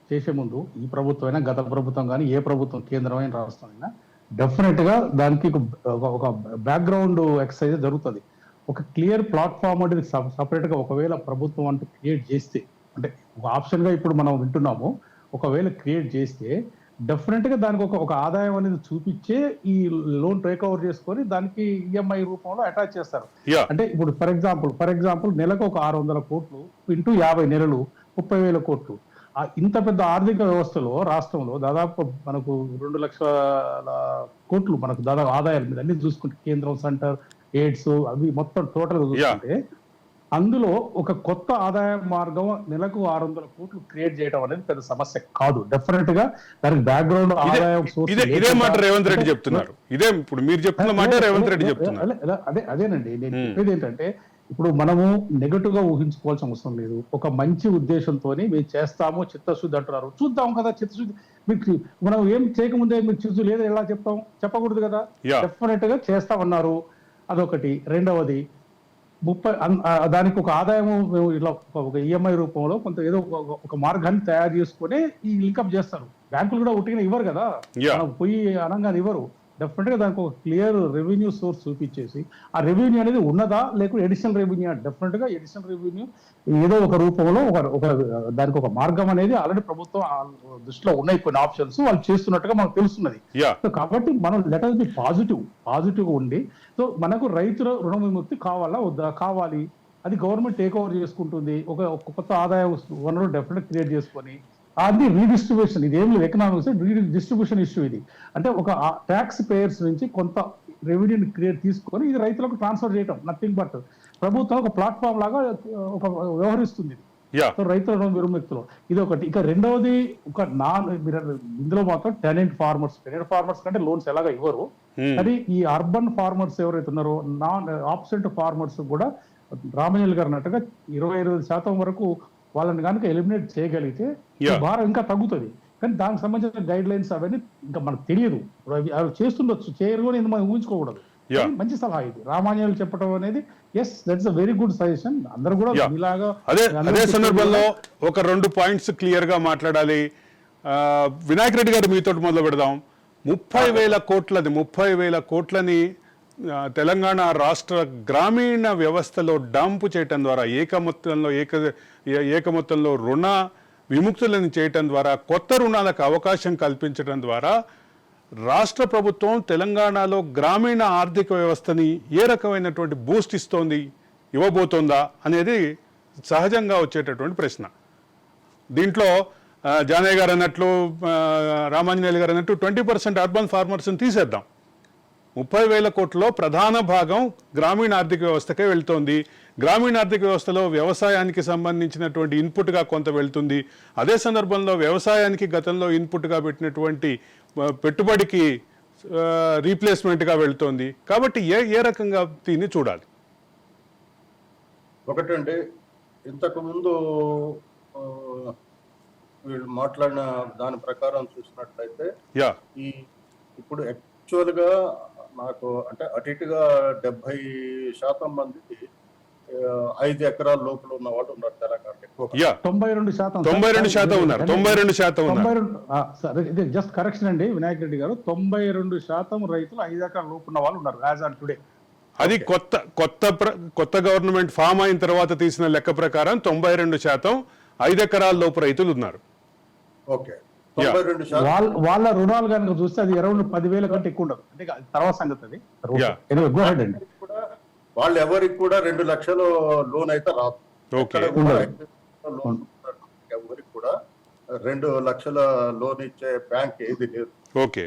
చేసే ముందు ఈ ప్రభుత్వం అయినా గత ప్రభుత్వం కానీ ఏ ప్రభుత్వం కేంద్రమైన రాష్ట్రం అయినా డెఫినెట్ గా దానికి ఒక బ్యాక్గ్రౌండ్ ఎక్సర్సైజ్ జరుగుతుంది. ఒక క్లియర్ ప్లాట్ఫామ్ అనేది సపరేట్ గా ఒకవేళ ప్రభుత్వం అంటూ క్రియేట్ చేస్తే, అంటే ఒక ఆప్షన్ గా ఇప్పుడు మనం వింటున్నాము, ఒకవేళ క్రియేట్ చేస్తే డెఫినెట్ గా దానికి ఒక ఆదాయం అనేది చూపించే ఈ లోన్ టేక్ ఓవర్ చేసుకొని దానికి ఈఎంఐ రూపంలో అటాచ్ చేస్తారు. అంటే ఇప్పుడు ఫర్ ఎగ్జాంపుల్ నెలకు ఒక 600 కోట్లు ఇంటూ 50 నెలలు 30,000 కోట్లు. ఇంత పెద్ద ఆర్థిక వ్యవస్థలో రాష్ట్రంలో దాదాపు మనకు 2 లక్షల కోట్లు మనకు దాదాపు ఆదాయాల మీద అన్ని చూసుకుంటే కేంద్రం, సెంటర్, ఎయిడ్స్ అవి మొత్తం టోటల్ చూసుకుంటే అందులో ఒక కొత్త ఆదాయ మార్గం నెలకు 600 కోట్లు క్రియేట్ చేయడం అనేది పెద్ద సమస్య కాదు. డెఫినెట్ గా దానికి బ్యాక్గ్రౌండ్ ఆదాయం ఇదే మాట రేవంత్ రెడ్డి చెప్తున్నారు. ఇదే ఇప్పుడు మీరు చెప్తున్న మాట రేవంత్ రెడ్డి చెప్తున్నారు. అదేనండి నేను చెప్పేది ఏంటంటే ఇప్పుడు మనము నెగటివ్ గా ఊహించుకోవాల్సిన అవసరం లేదు. ఒక మంచి ఉద్దేశంతో మేము చేస్తాము చిత్తశుద్ధి అంటున్నారు, చూద్దాం కదా. చిత్తశుద్ధి మీకు మనం ఏం చేయకముందే మీకు చిత్తశుద్ధి లేదా ఎలా చెప్తాం? చెప్పకూడదు కదా. డెఫినెట్ గా చేస్తామన్నారు, అదొకటి. రెండవది దానికి ఒక ఆదాయము ఇట్లా ఒక ఈఎంఐ రూపంలో కొంత ఏదో ఒక మార్గాన్ని తయారు చేసుకుని ఈ లింకప్ చేస్తారు. బ్యాంకులు కూడా ఉట్టిగా ఇవ్వరు కదా, పోయి అనగానే ఇవ్వరు. డెఫినెట్ గా దానికి ఒక క్లియర్ రెవెన్యూ సోర్స్ చూపించేసి ఆ రెవెన్యూ అనేది ఉన్నదా లేకపోతే ఎడిషనల్ రెవెన్యూ, డెఫినెట్ గా ఎడిషనల్ రెవెన్యూ ఏదో ఒక రూపంలో ఒక దానికి ఒక మార్గం అనేది ఆల్రెడీ ప్రభుత్వం దృష్టిలో ఉన్నాయి. కొన్ని ఆప్షన్స్ వాళ్ళు చేస్తున్నట్టుగా మనకు తెలుస్తున్నది. కాబట్టి మనం లెట్ us బి పాజిటివ్ ఉండి, సో మనకు రైతుల రుణ విముక్తి కావాలా వద్దా? కావాలి. అది గవర్నమెంట్ టేక్ ఓవర్ చేసుకుంటుంది. ఒక కొత్త ఆదాయ వనరు డెఫినెట్ క్రియేట్ చేసుకొని అది రీడిస్ట్రిబ్యూషన్. ఇది ఏం లేదు, ఎకనామిక్స్ డిస్ట్రిబ్యూషన్ ఇష్యూ ఇది. అంటే ఒక ట్యాక్స్ పేయర్స్ నుంచి కొంత రెవెన్యూని క్రియేట్ తీసుకొని ఇది రైతులకు ట్రాన్స్ఫర్ చేయటం, నథింగ్ బట్ ప్రభుత్వం ఒక ప్లాట్ఫామ్ లాగా ఒక వ్యవహరిస్తుంది సో రైతుల విముక్తిలో. ఇది ఒకటి. ఇక రెండవది ఇందులో మాత్రం టెనెంట్ ఫార్మర్స్ కంటే లోన్స్ ఎలాగా ఇవ్వరు, కానీ ఈ అర్బన్ ఫార్మర్స్ ఎవరైతే ఉన్నారో నాన్ ఆబ్సెంట్ ఫార్మర్స్ కూడా రామజల్ గారు అన్నట్టుగా 20-25% వరకు వాళ్ళని కనుక ఎలిమినేట్ చేయగలిగితే ఈ Yeah. భారం ఇంకా తగ్గుతుంది. కానీ దానికి సంబంధించిన గైడ్ లైన్స్ అవన్నీ ఇంకా మనకు తెలియదు. ఇప్పుడు అవి చేస్తుండొచ్చు, చేయరు అని మనం ఊహించుకోకూడదు. Yeah. కానీ మంచి సలహా ఇది రామాంజనేయులు చెప్పడం అనేది. Yes, that's a very good suggestion. అందరూ కూడా Yeah. ఇలాగా అదే సందర్భంలో ఒక 2 పాయింట్స్ క్లియర్ గా మాట్లాడాలి. వినాయక్ రెడ్డి గారు మీతో మొదలు పెడదాం. 30,000 కోట్లని తెలంగాణ రాష్ట్ర గ్రామీణ వ్యవస్థలో డంప్ చేయటం ద్వారా ఏకమొత్తంలో రుణ విముక్తులను చేయటం ద్వారా, కొత్త రుణాలకు అవకాశం కల్పించడం ద్వారా రాష్ట్ర ప్రభుత్వం తెలంగాణలో గ్రామీణ ఆర్థిక వ్యవస్థని ఏ రకమైనటువంటి బూస్ట్ ఇవ్వబోతోందా అనేది సహజంగా వచ్చేటటువంటి ప్రశ్న. దీంట్లో జానయ్య గారు అన్నట్లు, రామాంజనేయులు గారు అన్నట్టు 20% అర్బన్ ఫార్మర్స్ని తీసేద్దాం. 30,000 కోట్లలో ప్రధాన భాగం గ్రామీణ ఆర్థిక వ్యవస్థకే వెళ్తోంది. గ్రామీణ ఆర్థిక వ్యవస్థలో వ్యవసాయానికి సంబంధించినటువంటి ఇన్పుట్గా కొంత వెళ్తుంది. అదే సందర్భంలో వ్యవసాయానికి గతంలో ఇన్పుట్గా పెట్టినటువంటి పెట్టుబడికి రీప్లేస్మెంట్గా వెళ్తోంది. కాబట్టి ఏ రకంగా దీన్ని చూడాలి? ఒకటండి, ఇంతకు ముందు వీళ్ళు మాట్లాడిన దాని ప్రకారం చూసినట్లయితే ఇప్పుడు యాక్చువల్ గా నాకు అంటే అటు ఇటుగా 70% మందికి 5 ఎకరాల లోపల ఉన్న వాళ్ళు ఉన్నారు తెలంగాణలో. 92% ఉన్నారు. జస్ట్ కరెక్షన్ అండి వినాయక్ రెడ్డి గారు, 92% రైతులు 5 ఎకరాల లోపు ఉన్న వాళ్ళు ఉన్నారు యాజ్ ఆన్ టుడే. అది కొత్త గవర్నమెంట్ ఫామ్ అయిన తర్వాత తీసిన లెక్క ప్రకారం 92% 5 ఎకరాల లోపు రైతులు ఉన్నారు. ఓకే, 92% వాళ్ళ రుణాలు కనుక చూస్తే అది అరౌండ్ 10,000 కంటే ఎక్కువ ఉండదు. అంటే తర్వాత సంగతి అది. వాళ్ళు ఎవరికి కూడా 2 లక్షల లోన్ అయితే రాదు. ఎవరికి కూడా 2 లక్షల లోన్ ఇచ్చే బ్యాంక్ ఏది లేదు.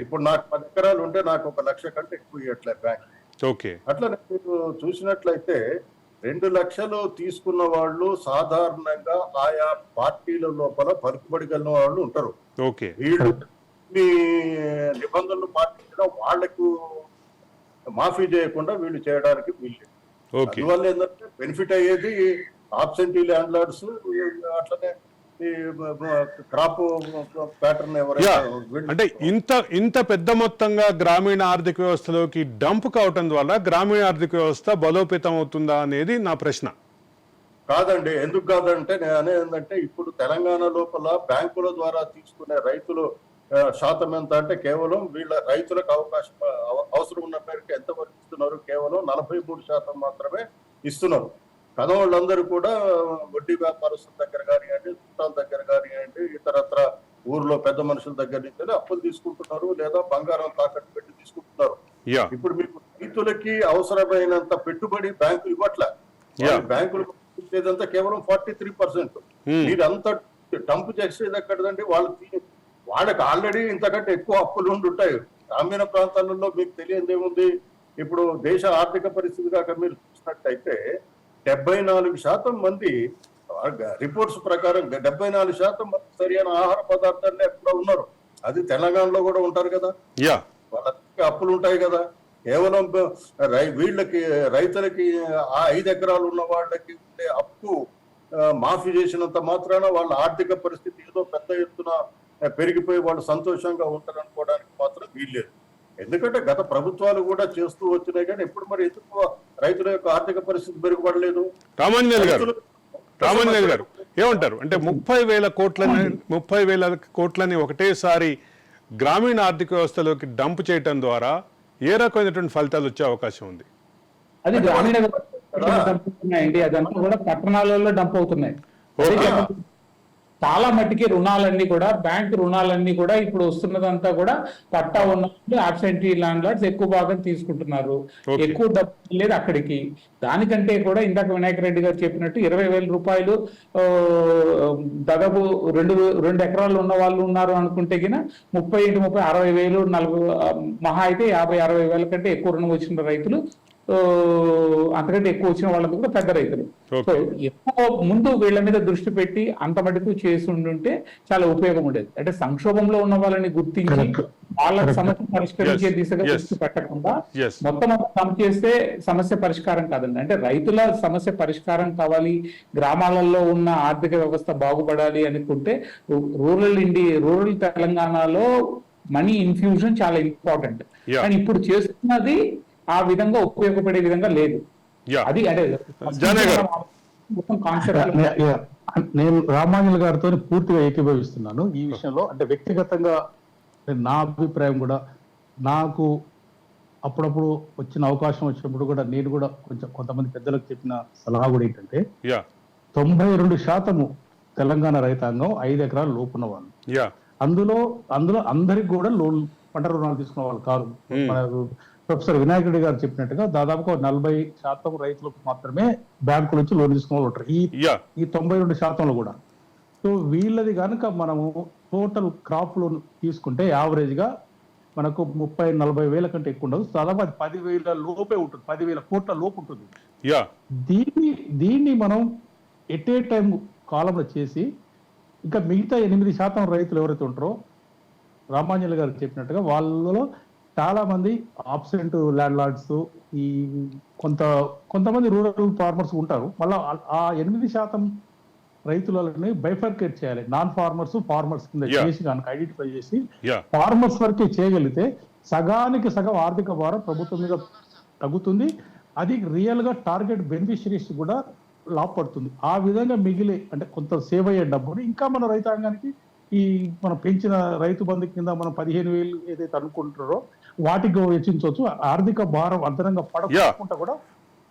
ఇప్పుడు నాకు 10 ఎకరాలు ఉంటే నాకు 1 లక్ష కంటే ఎక్కువ ఇవ్వట్లే బ్యాంక్. అట్లా మీరు చూసినట్లయితే 2 లక్షలు తీసుకున్న వాళ్ళు సాధారణంగా ఆయా పార్టీల లోపల పలుకుబడి కలిగిన వాళ్ళు ఉంటారు. వీళ్ళు నిబంధనలు పాటించడం వాళ్ళకు మాఫీ చేయకుండా వీళ్ళు చేయడానికి వీళ్ళు. అందువల్ల ఏంటంటే బెనిఫిట్ అయ్యేది ఆబ్సెంటీ ల్యాండ్ లార్డ్స్, అట్లనే క్రాప్ ప్యాటర్న్ అంటే ఇంత పెద్ద మొత్తంగా గ్రామీణ ఆర్థిక వ్యవస్థలోకి డంప్ కావటం ద్వారా గ్రామీణ ఆర్థిక వ్యవస్థ బలోపేతం అవుతుందా అనేది నా ప్రశ్న. కాదండి, ఎందుకు కాదంటే నేను అనేది ఏంటంటే ఇప్పుడు తెలంగాణ లోపల బ్యాంకుల ద్వారా తీసుకునే రైతులు శాతం ఎంత అంటే కేవలం వీళ్ళ రైతులకు అవసరం ఉన్న మేరకు ఎంతవరకు ఇస్తున్నారు? కేవలం 43% మాత్రమే ఇస్తున్నారు. కదవాళ్ళందరూ కూడా వడ్డీ వ్యాపారస్తుల దగ్గర కానివ్వండి, చుట్టాల దగ్గర కానివ్వండి, ఇతరత్ర ఊర్లో పెద్ద మనుషుల దగ్గర నుంచి అప్పులు తీసుకుంటున్నారు, లేదా బంగారం తాకట్టు పెట్టి తీసుకుంటున్నారు. ఇప్పుడు మీకు రైతులకి అవసరమైనంత పెట్టుబడి బ్యాంకులు ఇవ్వట్లే. బ్యాంకులు ఇచ్చేదంతా కేవలం 43%. మీరంతా డంప్ చేసేది ఎక్కడదండి? వాళ్ళకి ఆల్రెడీ ఇంతకంటే ఎక్కువ అప్పులు ఉండుంటాయి. గ్రామీణ ప్రాంతాలలో మీకు తెలియదు ఏముంది. ఇప్పుడు దేశ ఆర్థిక పరిస్థితి కాక మీరు చూసినట్టయితే 74% మంది రిపోర్ట్స్ ప్రకారం 74% మంది సరైన ఆహార పదార్థాలు ఎక్కడ ఉన్నారు. అది తెలంగాణలో కూడా ఉంటారు కదా, వాళ్ళకి అప్పులు ఉంటాయి కదా. కేవలం వీళ్ళకి రైతులకి ఆ 5 ఎకరాలు ఉన్న వాళ్ళకి ఉండే అప్పు మాఫీ చేసినంత మాత్రాన వాళ్ళ ఆర్థిక పరిస్థితి ఏదో పెద్ద ఎత్తున పెరిగిపోయి వాళ్ళు సంతోషంగా ఉంటారనుకోవడానికి మాత్రం వీల్లేదు. ఎందుకంటే గత ప్రభుత్వాలు కూడా చేస్తూ వచ్చినాయి, కానీ ఎప్పుడు మరి ఎందుకు రైతుల యొక్క ఆర్థిక పరిస్థితి మెరుగుపడలేదు? రామాంజనేయులు గారు ఏమంటారు? అంటే 30,000 కోట్లని ఒకటేసారి గ్రామీణ ఆర్థిక వ్యవస్థలోకి డంప్ చేయటం ద్వారా ఏ రకమైనటువంటి ఫలితాలు వచ్చే అవకాశం ఉంది? అది గ్రామీణ ఉన్నాయండి, అదంతా కూడా పట్టణాలలో డంప్ అవుతున్నాయి. చాలా మట్టికి రుణాలన్నీ కూడా, బ్యాంక్ రుణాలన్నీ కూడా ఇప్పుడు వస్తున్నదంతా కూడా పట్టా ఉన్న అబ్సెంటీ ల్యాండ్ లార్డ్స్ ఎక్కువ భాగం తీసుకుంటున్నారు. ఎక్కువ డబ్బు లేదు అక్కడికి. దానికంటే కూడా ఇందాక వినాయక్ రెడ్డి గారు చెప్పినట్టు 20,000 రూపాయలు దాదాపు 2 ఎకరాలు ఉన్న వాళ్ళు ఉన్నారు అనుకుంటే గిన 30 × 30 60,000, 40 మహా అయితే 50-60 వేల కంటే ఎక్కువ రుణం వచ్చిన రైతులు అంతకంటే ఎక్కువ వచ్చిన వాళ్ళంతా కూడా పెద్ద రైతులు. Okay. సో ఎక్కువ ముందు వీళ్ళ మీద దృష్టి పెట్టి అంత మటుకు చేసి ఉండుంటే చాలా ఉపయోగం ఉండేది. అంటే సంక్షోభంలో ఉన్న వాళ్ళని గుర్తించి Correct. వాళ్ళ సమస్య పరిష్కరించే Yes. దిశగా Yes. దృష్టి పెట్టకుండా Yes. మొత్తం అంతా పని చేస్తే సమస్య పరిష్కారం కాదండి. అంటే రైతుల సమస్య పరిష్కారం కావాలి, గ్రామాలలో ఉన్న ఆర్థిక వ్యవస్థ బాగుపడాలి అనుకుంటే రూరల్ తెలంగాణలో మనీ ఇన్ఫ్యూజన్ చాలా ఇంపార్టెంట్. Yeah. కానీ ఇప్పుడు చేస్తున్నది ఆ విధంగా ఉపయోగపడే విధంగా లేదు. Yeah. అది అంటే జానయ్య గారు. మొత్తం కాన్సెప్ట్ నేను రామాంజల్ గారితో పూర్తిగా ఏకీభవిస్తున్నాను ఈ విషయంలో. అంటే వ్యక్తిగతంగా నా అభిప్రాయం కూడా, నాకు అప్పుడప్పుడు వచ్చిన అవకాశం వచ్చినప్పుడు కూడా నేను కూడా కొంతమంది పెద్దలకు చెప్పిన సలహా కూడా ఏంటంటే, యా 92% తెలంగాణ రైతాంగం 5 ఎకరాల లోపున్న వాళ్ళు. యా అందులో అందరికి కూడా లోన్ పంట రుణాలు తీసుకున్న వాళ్ళు కాదు. మన ప్రొఫెసర్ వినాయక్ రెడ్డి గారు చెప్పినట్టుగా దాదాపుగా 40% రైతులకు మాత్రమే బ్యాంకుల నుంచి లోన్ తీసుకున్న వాళ్ళు ఉంటారు యా ఈ 92%లో కూడా. సో వీళ్ళది కనుక మనము టోటల్ క్రాప్ లోన్ తీసుకుంటే యావరేజ్ గా మనకు 30-40 వేల కంటే ఎక్కువ ఉండదు. దాదాపు అది 10,000 లోపే ఉంటుంది, 10,000 కోట్ల లోపు ఉంటుంది. యా దీన్ని మనం ఎట్ ఏ టైం కాలంలో చేసి ఇంకా మిగతా 8% రైతులు ఎవరైతే ఉంటారో రామాంజలి గారు చెప్పినట్టుగా వాళ్ళలో చాలా మంది ఆబ్సెంట్ ల్యాండ్ లార్డ్స్, ఈ కొంతమంది రూరల్ ఫార్మర్స్ ఉంటారు. మళ్ళీ ఆ 8% రైతులని బైఫర్కేట్ చేయాలి, నాన్ ఫార్మర్స్ ఫార్మర్స్ కింద చేసి కనుక ఐడెంటిఫై చేసి యా ఫార్మర్స్ వరకే చేయగలిగితే సగానికి సగం ఆర్థిక భారం ప్రభుత్వం మీద తగ్గుతుంది. అది రియల్ గా టార్గెట్ బెనిఫిషరీస్ కూడా లాభపడుతుంది. ఆ విధంగా మిగిలే అంటే కొంత సేవ్ అయ్యే డబ్బుని ఇంకా మన రైతాంగానికి ఈ మనం పెంచిన రైతు బంధు కింద మనం 15,000 ఏదైతే అనుకుంటారో వాటికి వెచ్చించవచ్చు. ఆర్థిక భారం అదనంగా పడకుండా కూడా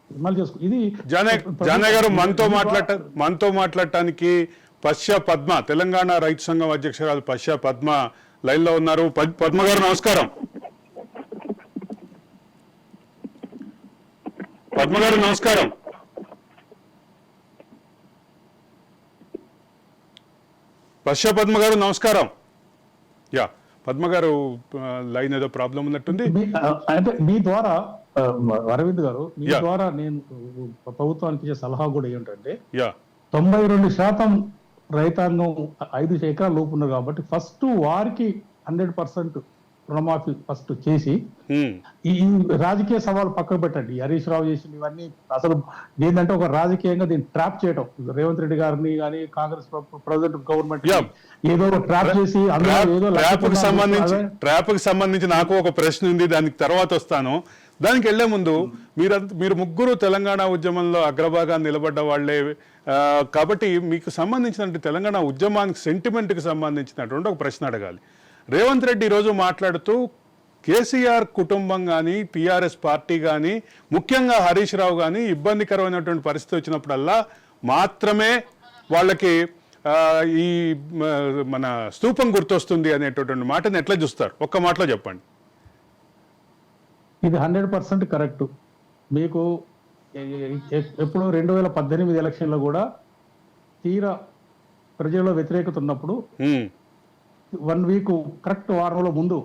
మళ్ళీ చేసుకో. ఇది జానయ్య గారు మనతో మాట్లాడటానికి పశ్య పద్మ, తెలంగాణ రైతు సంఘం అధ్యక్షురాలు పశ్య పద్మ లైన్ లో ఉన్నారు. పద్మ గారు నమస్కారం. పద్మ గారు నమస్కారం. పశ్య పద్మ గారు నమస్కారం. యా పద్మ గారు లైన్ ఏదో ప్రాబ్లం ఉన్నట్టుంది. అంటే మీ ద్వారా అరవింద్ గారు, మీ ద్వారా నేను ప్రభుత్వానికి ఇచ్చే సలహా కూడా ఏంటంటే, 92% రైతాంగం 5 ఎకరాల లోపు ఉన్నారు కాబట్టి ఫస్ట్ వారికి 100% రుణమాఫీ ఫస్ట్ చేసి ఈ రాజకీయ సవాలు పక్కకు పెట్టండి. హరీష్ రావు చేసిన ఇవన్నీ అసలు ఏంటంటే ఒక రాజకీయంగా దీన్ని ట్రాప్ చేయడం, రేవంత్ రెడ్డి గారిని కానీ కాంగ్రెస్ ప్రెసిడెంట్ గవర్నమెంట్ ఏదో ట్రాప్ చేసి ట్రాప్ కి సంబంధించి నాకు ఒక ప్రశ్న ఉంది, దానికి తర్వాత వస్తాను. దానికి వెళ్లే ముందు మీరు ముగ్గురు తెలంగాణ ఉద్యమంలో అగ్రభాగాన్ని నిలబడ్డ వాళ్లే కాబట్టి మీకు సంబంధించిన తెలంగాణ ఉద్యమానికి సెంటిమెంట్కి సంబంధించినటువంటి ఒక ప్రశ్న అడగాలి. రేవంత్ రెడ్డి ఈరోజు మాట్లాడుతూ కేసీఆర్ కుటుంబం కానీ టీఆర్ఎస్ పార్టీ కానీ ముఖ్యంగా హరీష్ రావు కానీ ఇబ్బందికరమైనటువంటి పరిస్థితి వచ్చినప్పుడల్లా మాత్రమే వాళ్ళకి ఈ మన స్తూపం గుర్తొస్తుంది అనేటటువంటి మాటని ఎట్లా చూస్తారు? ఒక్క మాటలో చెప్పండి. ఇది 100% కరెక్ట్. మీకు ఎప్పుడు 2018 ఎలక్షన్లో కూడా తీరా ప్రజల్లో వ్యతిరేకత ఉన్నప్పుడు 1 వీక్ కరెక్ట్ వారంలో ముందు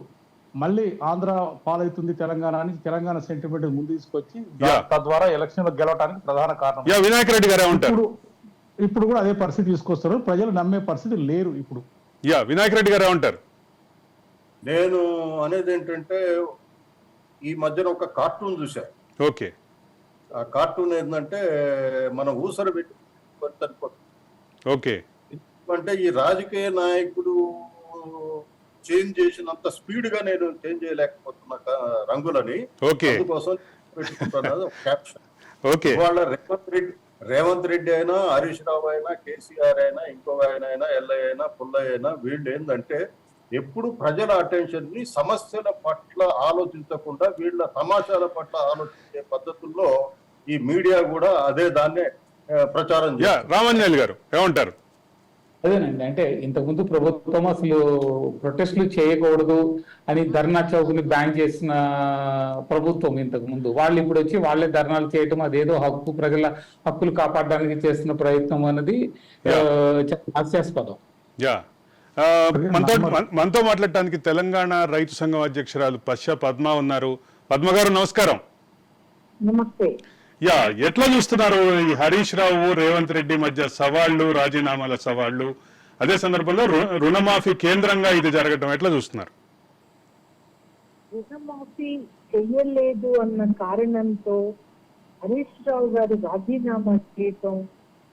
మళ్ళీ ఆంధ్ర పాలవుతుంది తెలంగాణ అని తెలంగాణ సెంటిమెంట్ ముందు తీసుకొచ్చి తద్వారా ఎలక్షన్ లో గెలవడానికి ప్రధాన కారణం వినాయక్ రెడ్డి గారు ఉంటారు. ఇప్పుడు కూడా అదే పరిస్థితి తీసుకొస్తారు. ప్రజలు నమ్మే పరిస్థితి లేరు ఇప్పుడు. వినాయక్ రెడ్డి గారు ఉంటారు. నేను అనేది ఏంటంటే, ఈ మధ్యన ఒక కార్టూన్ చూసా. ఓకే. ఆ కార్టూన్ ఏంటంటే మనం ఊసర పెట్టి ఓకే అంటే ఈ రాజకీయ నాయకుడు చేంజ్ చేసినంత స్పీడ్ గా నేను చేంజ్ చేయలేకపోతున్నా రంగులని. అందుకోసం పెట్టుకుంటున్నది ఒక క్యాప్షన్. ఇవాళ రేవంత్ రెడ్డి అయినా, హరీష్ రావు అయినా, కేసీఆర్ అయినా, ఇంకో ఆయన అయినా, ఎల్లయ్య అయినా, పుల్లయ్య అయినా, వీళ్ళు ఏంటంటే ఎప్పుడు ప్రజల అటెన్షన్ ని సమస్యల పట్ల ఆలోచించకుండా వీళ్ళ తమాషాల పట్ల ఆలోచించే పద్ధతుల్లో ఈ మీడియా కూడా అదే దాన్నే ప్రచారం చేస్తారు. రామాంజనేయులు గారు ఏమంటారు? అదేనండి, అంటే ఇంతకుముందు ప్రభుత్వం అసలు ప్రొటెస్టులు చేయకూడదు అని ధర్నా చౌక్ని బ్యాన్ చేసిన ప్రభుత్వం ఇంతకు ముందు. వాళ్ళు ఇప్పుడు వచ్చి వాళ్ళే ధర్నాలు చేయటం, అదేదో ప్రజల హక్కులు కాపాడడానికి చేస్తున్న ప్రయత్నం అనేది హాస్యాస్పదం. మనతో మాట్లాడటానికి తెలంగాణ రైతు సంఘం అధ్యక్షురాలు పశ్య పద్మ ఉన్నారు. పద్మ గారు నమస్కారం. నమస్తే. యా, ఎట్లా చూస్తున్నారు ఈ హరీష్ రావు రేవంత్ రెడ్డి మధ్య సవాళ్లు, రాజీనామాల సవాళ్లు, అదే సందర్భంలో రుణమాఫీ కేంద్రంగా ఇది జరగటం ఎట్లా చూస్తున్నారు? రుణమాఫీ చెయ్యలేదు అన్న కారణంతో హరీష్ రావు గారు రాజీనామా చేయటం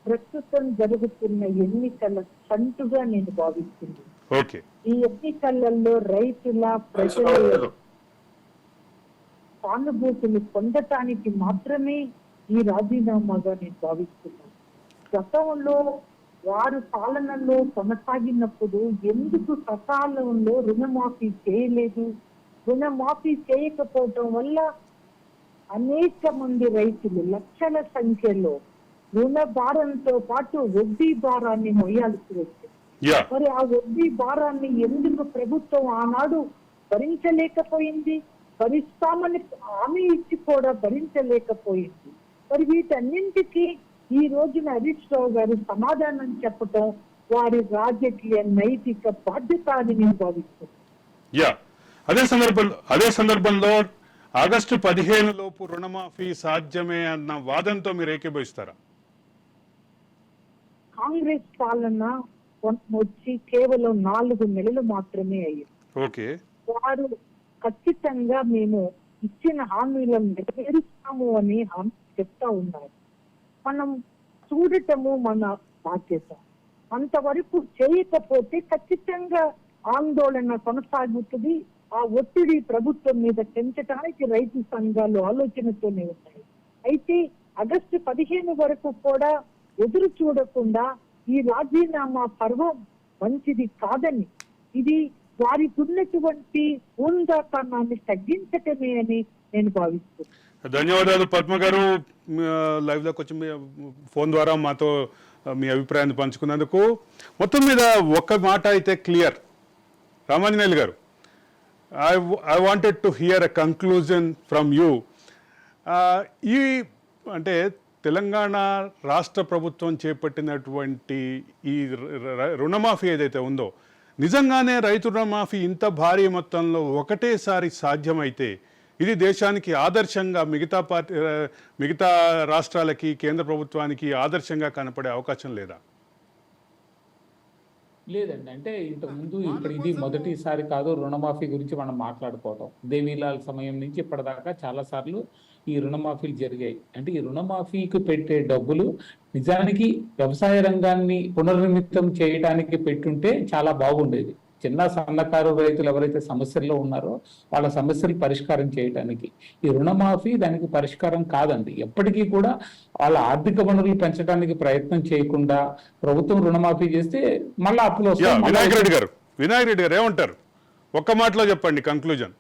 ప్రస్తుతం జరుగుతున్న ఎన్నికల సంటుగా నేను భావిస్తున్నాను. ఓకే, ఈ ఎన్నికలలో రైతుల ప్రజల సానుభూతులు పొందటానికి మాత్రమే ఈ రాజీనామాగా నేను భావిస్తున్నాను. గతంలో వారు పాలనలో కొనసాగినప్పుడు ఎందుకు సకాలంలో రుణమాఫీ చేయలేదు, రుణమాఫీ చేయకపోవటం వల్ల అనేక మంది రైతులు లక్షల సంఖ్యలో రుణ భారంతో పాటు వడ్డీ భారాన్ని మొయ్యాల్సి వచ్చింది. యా, మరి ఆ వడ్డీ భారాన్ని ఎందుకు ప్రభుత్వం ఆనాడు భరించలేకపోయింది, భరిస్తామని హామీ ఇచ్చి కూడా భరించలేకపోయింది? మరి వీటన్నింటికి ఈ రోజున హరీష్ రావు గారు సమాధానం చెప్పటం వారి రాజకీయ నైతిక బాధ్యత అని నేను భావిస్తున్నాను. యా, అదే సందర్భంలో ఆగస్టు 15 లోపు రుణమాఫీ సాధ్యమే అన్న వాదంతో మీరు ఏకీభవిస్తారా? కాంగ్రెస్ పాలన వచ్చి కేవలం 4 నెలలు మాత్రమే అయ్యింది. ఓకే, వారు ఖచ్చితంగా మేము ఇచ్చిన హామీలను నెరవేరుస్తాము అని చెప్తా ఉన్నారు. మనం చూడటము మన బాధ్యత. అంతవరకు చేయకపోతే ఖచ్చితంగా ఆందోళన కొనసాగుతుంది. ఆ ఒత్తిడి ప్రభుత్వం మీద పెంచడానికి రైతు సంఘాలు ఆలోచనతోనే ఉన్నాయి. అయితే ఆగస్టు 15 వరకు కూడా ఎదురు చూడకుండా ఈ రాజీనామా పర్వం మంచిది కాదని, ఇది వారికి ఉన్నటువంటి ఊందాతనాన్ని తగ్గించటమే అని నేను భావిస్తున్నాను. ధన్యవాదాలు పద్మ గారు, లైవ్ లోకి వచ్చి మీ ఫోన్ ద్వారా మాతో మీ అభిప్రాయాన్ని పంచుకున్నందుకు. మొత్తం మీద ఒక్క మాట అయితే క్లియర్, రామాంజనేయులు గారు, I wanted to hear a conclusion from you. ఈ అంటే తెలంగాణ రాష్ట్ర ప్రభుత్వం చేపట్టినటువంటి ఈ రుణమాఫీ ఏదైతే ఉందో, నిజంగానే రైతు రుణమాఫీ ఇంత భారీ మొత్తంలో ఒకటేసారి సాధ్యమైతే ఇది దేశానికి ఆదర్శంగా, మిగతా రాష్ట్రాలకి, కేంద్ర ప్రభుత్వానికి ఆదర్శంగా కనపడే అవకాశం లేదా? లేదండి, అంటే ఇంతకుముందు ఇప్పుడు ఇది మొదటిసారి కాదు రుణమాఫీ గురించి మనం మాట్లాడుకోవటం. దేవీలాల్ సమయం నుంచి ఇప్పటిదాకా చాలా సార్లు ఈ రుణమాఫీలు జరిగాయి. అంటే ఈ రుణమాఫీకి పెట్టే డబ్బులు నిజానికి వ్యవసాయ రంగాన్ని పునర్నిర్మితం చేయడానికి పెట్టుంటే చాలా బాగుండేది. చిన్న సన్నకారు రైతులు ఎవరైతే సమస్యల్లో ఉన్నారో వాళ్ళ సమస్యలు పరిష్కారం చేయడానికి ఈ రుణమాఫీ దానికి పరిష్కారం కాదండి. ఎప్పటికీ కూడా వాళ్ళ ఆర్థిక వనరులు పెంచడానికి ప్రయత్నం చేయకుండా ప్రభుత్వం రుణమాఫీ చేస్తే మళ్ళీ అప్పులు వస్తాయి. వినాయక్ రెడ్డి గారు ఏమంటారు? ఒక్క మాటలో చెప్పండి కంక్లూజన్.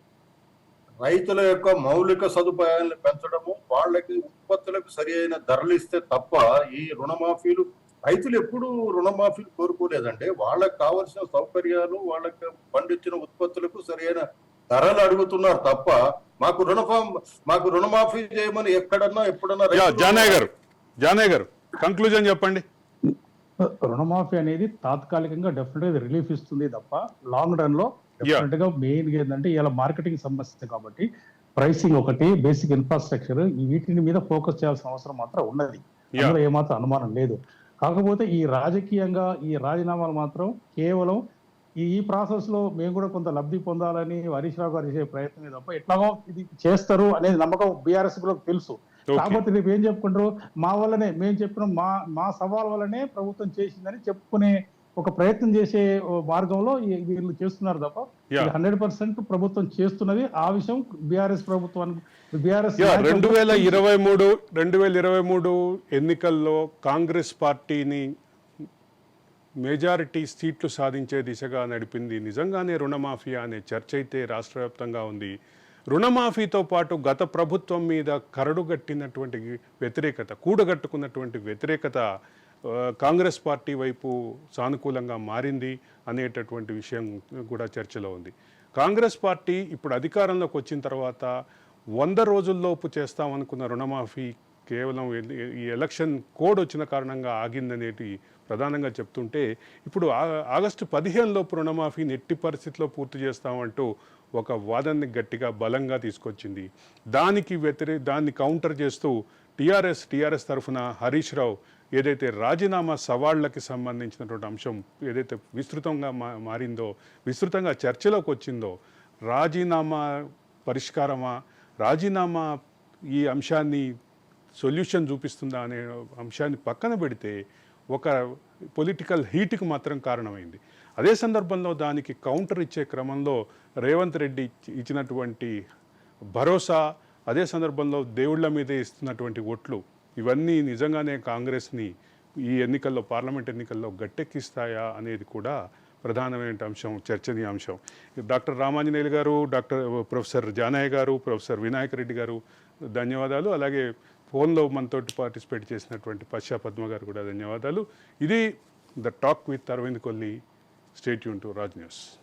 రైతుల యొక్క మౌలిక సదుపాయాలను పెంచడము, వాళ్ళకి ఉత్పత్తులకు సరి అయిన ధరలు ఇస్తే తప్ప ఈ రుణమాఫీలు, రైతులు ఎప్పుడు రుణమాఫీలు కోరుకోలేదంటే వాళ్ళకి కావలసిన సౌకర్యాలు, వాళ్ళకి పండించిన ఉత్పత్తులకు సరైన ధరలు అడుగుతున్నారు తప్ప మాకు రుణమాఫీ చేయమని ఎక్కడన్నా ఎప్పుడన్నా. జానయ్య గారు కంక్లూజన్ చెప్పండి. రుణమాఫీ అనేది తాత్కాలికంగా డెఫినెట్ గా రిలీఫ్ ఇస్తుంది తప్ప లాంగ్ రన్ లో డెఫినెట్ గా మెయిన్ ఏంటంటే ఇలా మార్కెటింగ్ సమస్య కాబట్టి ప్రైసింగ్ ఒకటి, బేసిక్ ఇన్ఫ్రాస్ట్రక్చర్, వీటిని మీద ఫోకస్ చేయాల్సిన అవసరం మాత్రం ఉన్నది. అందులో ఏమాత్రం అనుమానం లేదు. కాకపోతే ఈ రాజకీయంగా ఈ రాజీనామాలు మాత్రం కేవలం ఈ ప్రాసెస్ లో మేము కూడా కొంత లబ్ధి పొందాలని హరీష్ రావు గారు చేసే ప్రయత్నమే తప్ప ఎట్లాగో ఇది చేస్తారు అనేది నమ్మకం బీఆర్ఎస్ కూడా తెలుసు. కాకపోతే రేపు ఏం చెప్పుకుంటారు, మా వల్లనే మేము చెప్పిన మా సవాల్ వల్లనే ప్రభుత్వం చేసిందని చెప్పుకునే ఒక ప్రయత్నం చేసే మార్గంలో వీళ్ళు చేస్తున్నారు తప్ప 100% ప్రభుత్వం చేస్తున్నది. ఆ విషయం బీఆర్ఎస్ ప్రభుత్వానికి 2023 ఎన్నికల్లో కాంగ్రెస్ పార్టీని మెజారిటీ సీట్లు సాధించే దిశగా నడిపింది నిజంగానే రుణమాఫీ అనే చర్చ అయితే రాష్ట్ర వ్యాప్తంగా ఉంది. రుణమాఫీతో పాటు గత ప్రభుత్వం మీద కరడుగట్టినటువంటి వ్యతిరేకత, కూడగట్టుకున్నటువంటి వ్యతిరేకత కాంగ్రెస్ పార్టీ వైపు సానుకూలంగా మారింది అనేటటువంటి విషయం కూడా చర్చలో ఉంది. కాంగ్రెస్ పార్టీ ఇప్పుడు అధికారంలోకి వచ్చిన తర్వాత 100 రోజుల్లోపు చేస్తామనుకున్న రుణమాఫీ కేవలం ఈ ఎలక్షన్ కోడ్ వచ్చిన కారణంగా ఆగిందనేది ప్రధానంగా చెప్తుంటే, ఇప్పుడు ఆగస్టు 15 లోపు రుణమాఫీని ఎట్టి పరిస్థితిలో పూర్తి చేస్తామంటూ ఒక వాదనని గట్టిగా బలంగా తీసుకొచ్చింది. దాన్ని కౌంటర్ చేస్తూ టీఆర్ఎస్ తరఫున హరీష్ రావు ఏదైతే రాజీనామా సవాళ్లకి సంబంధించినటువంటి అంశం ఏదైతే విస్తృతంగా మారిందో, విస్తృతంగా చర్చలోకి వచ్చిందో, రాజీనామా పరిష్కారమా, రాజీనామా ఈ అంశాన్ని సొల్యూషన్ చూపిస్తుందా అనే అంశాన్ని పక్కన పెడితే ఒక పొలిటికల్ హీట్కి మాత్రం కారణమైంది. అదే సందర్భంలో దానికి కౌంటర్ ఇచ్చే క్రమంలో రేవంత్ రెడ్డి ఇచ్చినటువంటి భరోసా, అదే సందర్భంలో దేవుళ్ళ మీదే ఇస్తున్నటువంటి ఓట్లు, ఇవన్నీ నిజంగానే కాంగ్రెస్ని ఈ ఎన్నికల్లో, పార్లమెంట్ ఎన్నికల్లో గట్టెక్కిస్తాయా అనేది కూడా ప్రధానమైన అంశం, చర్చనీయాంశం. డాక్టర్ రామాంజనేయులు గారు, ప్రొఫెసర్ జానయ్య గారు, ప్రొఫెసర్ వినాయక్ రెడ్డి గారు ధన్యవాదాలు. అలాగే ఫోన్లో మనతోటి పార్టిసిపేట్ చేసినటువంటి పశ్చా పద్మ గారు కూడా ధన్యవాదాలు. ఇది the talk with Arvind Kolli. Stay tune to Raj news.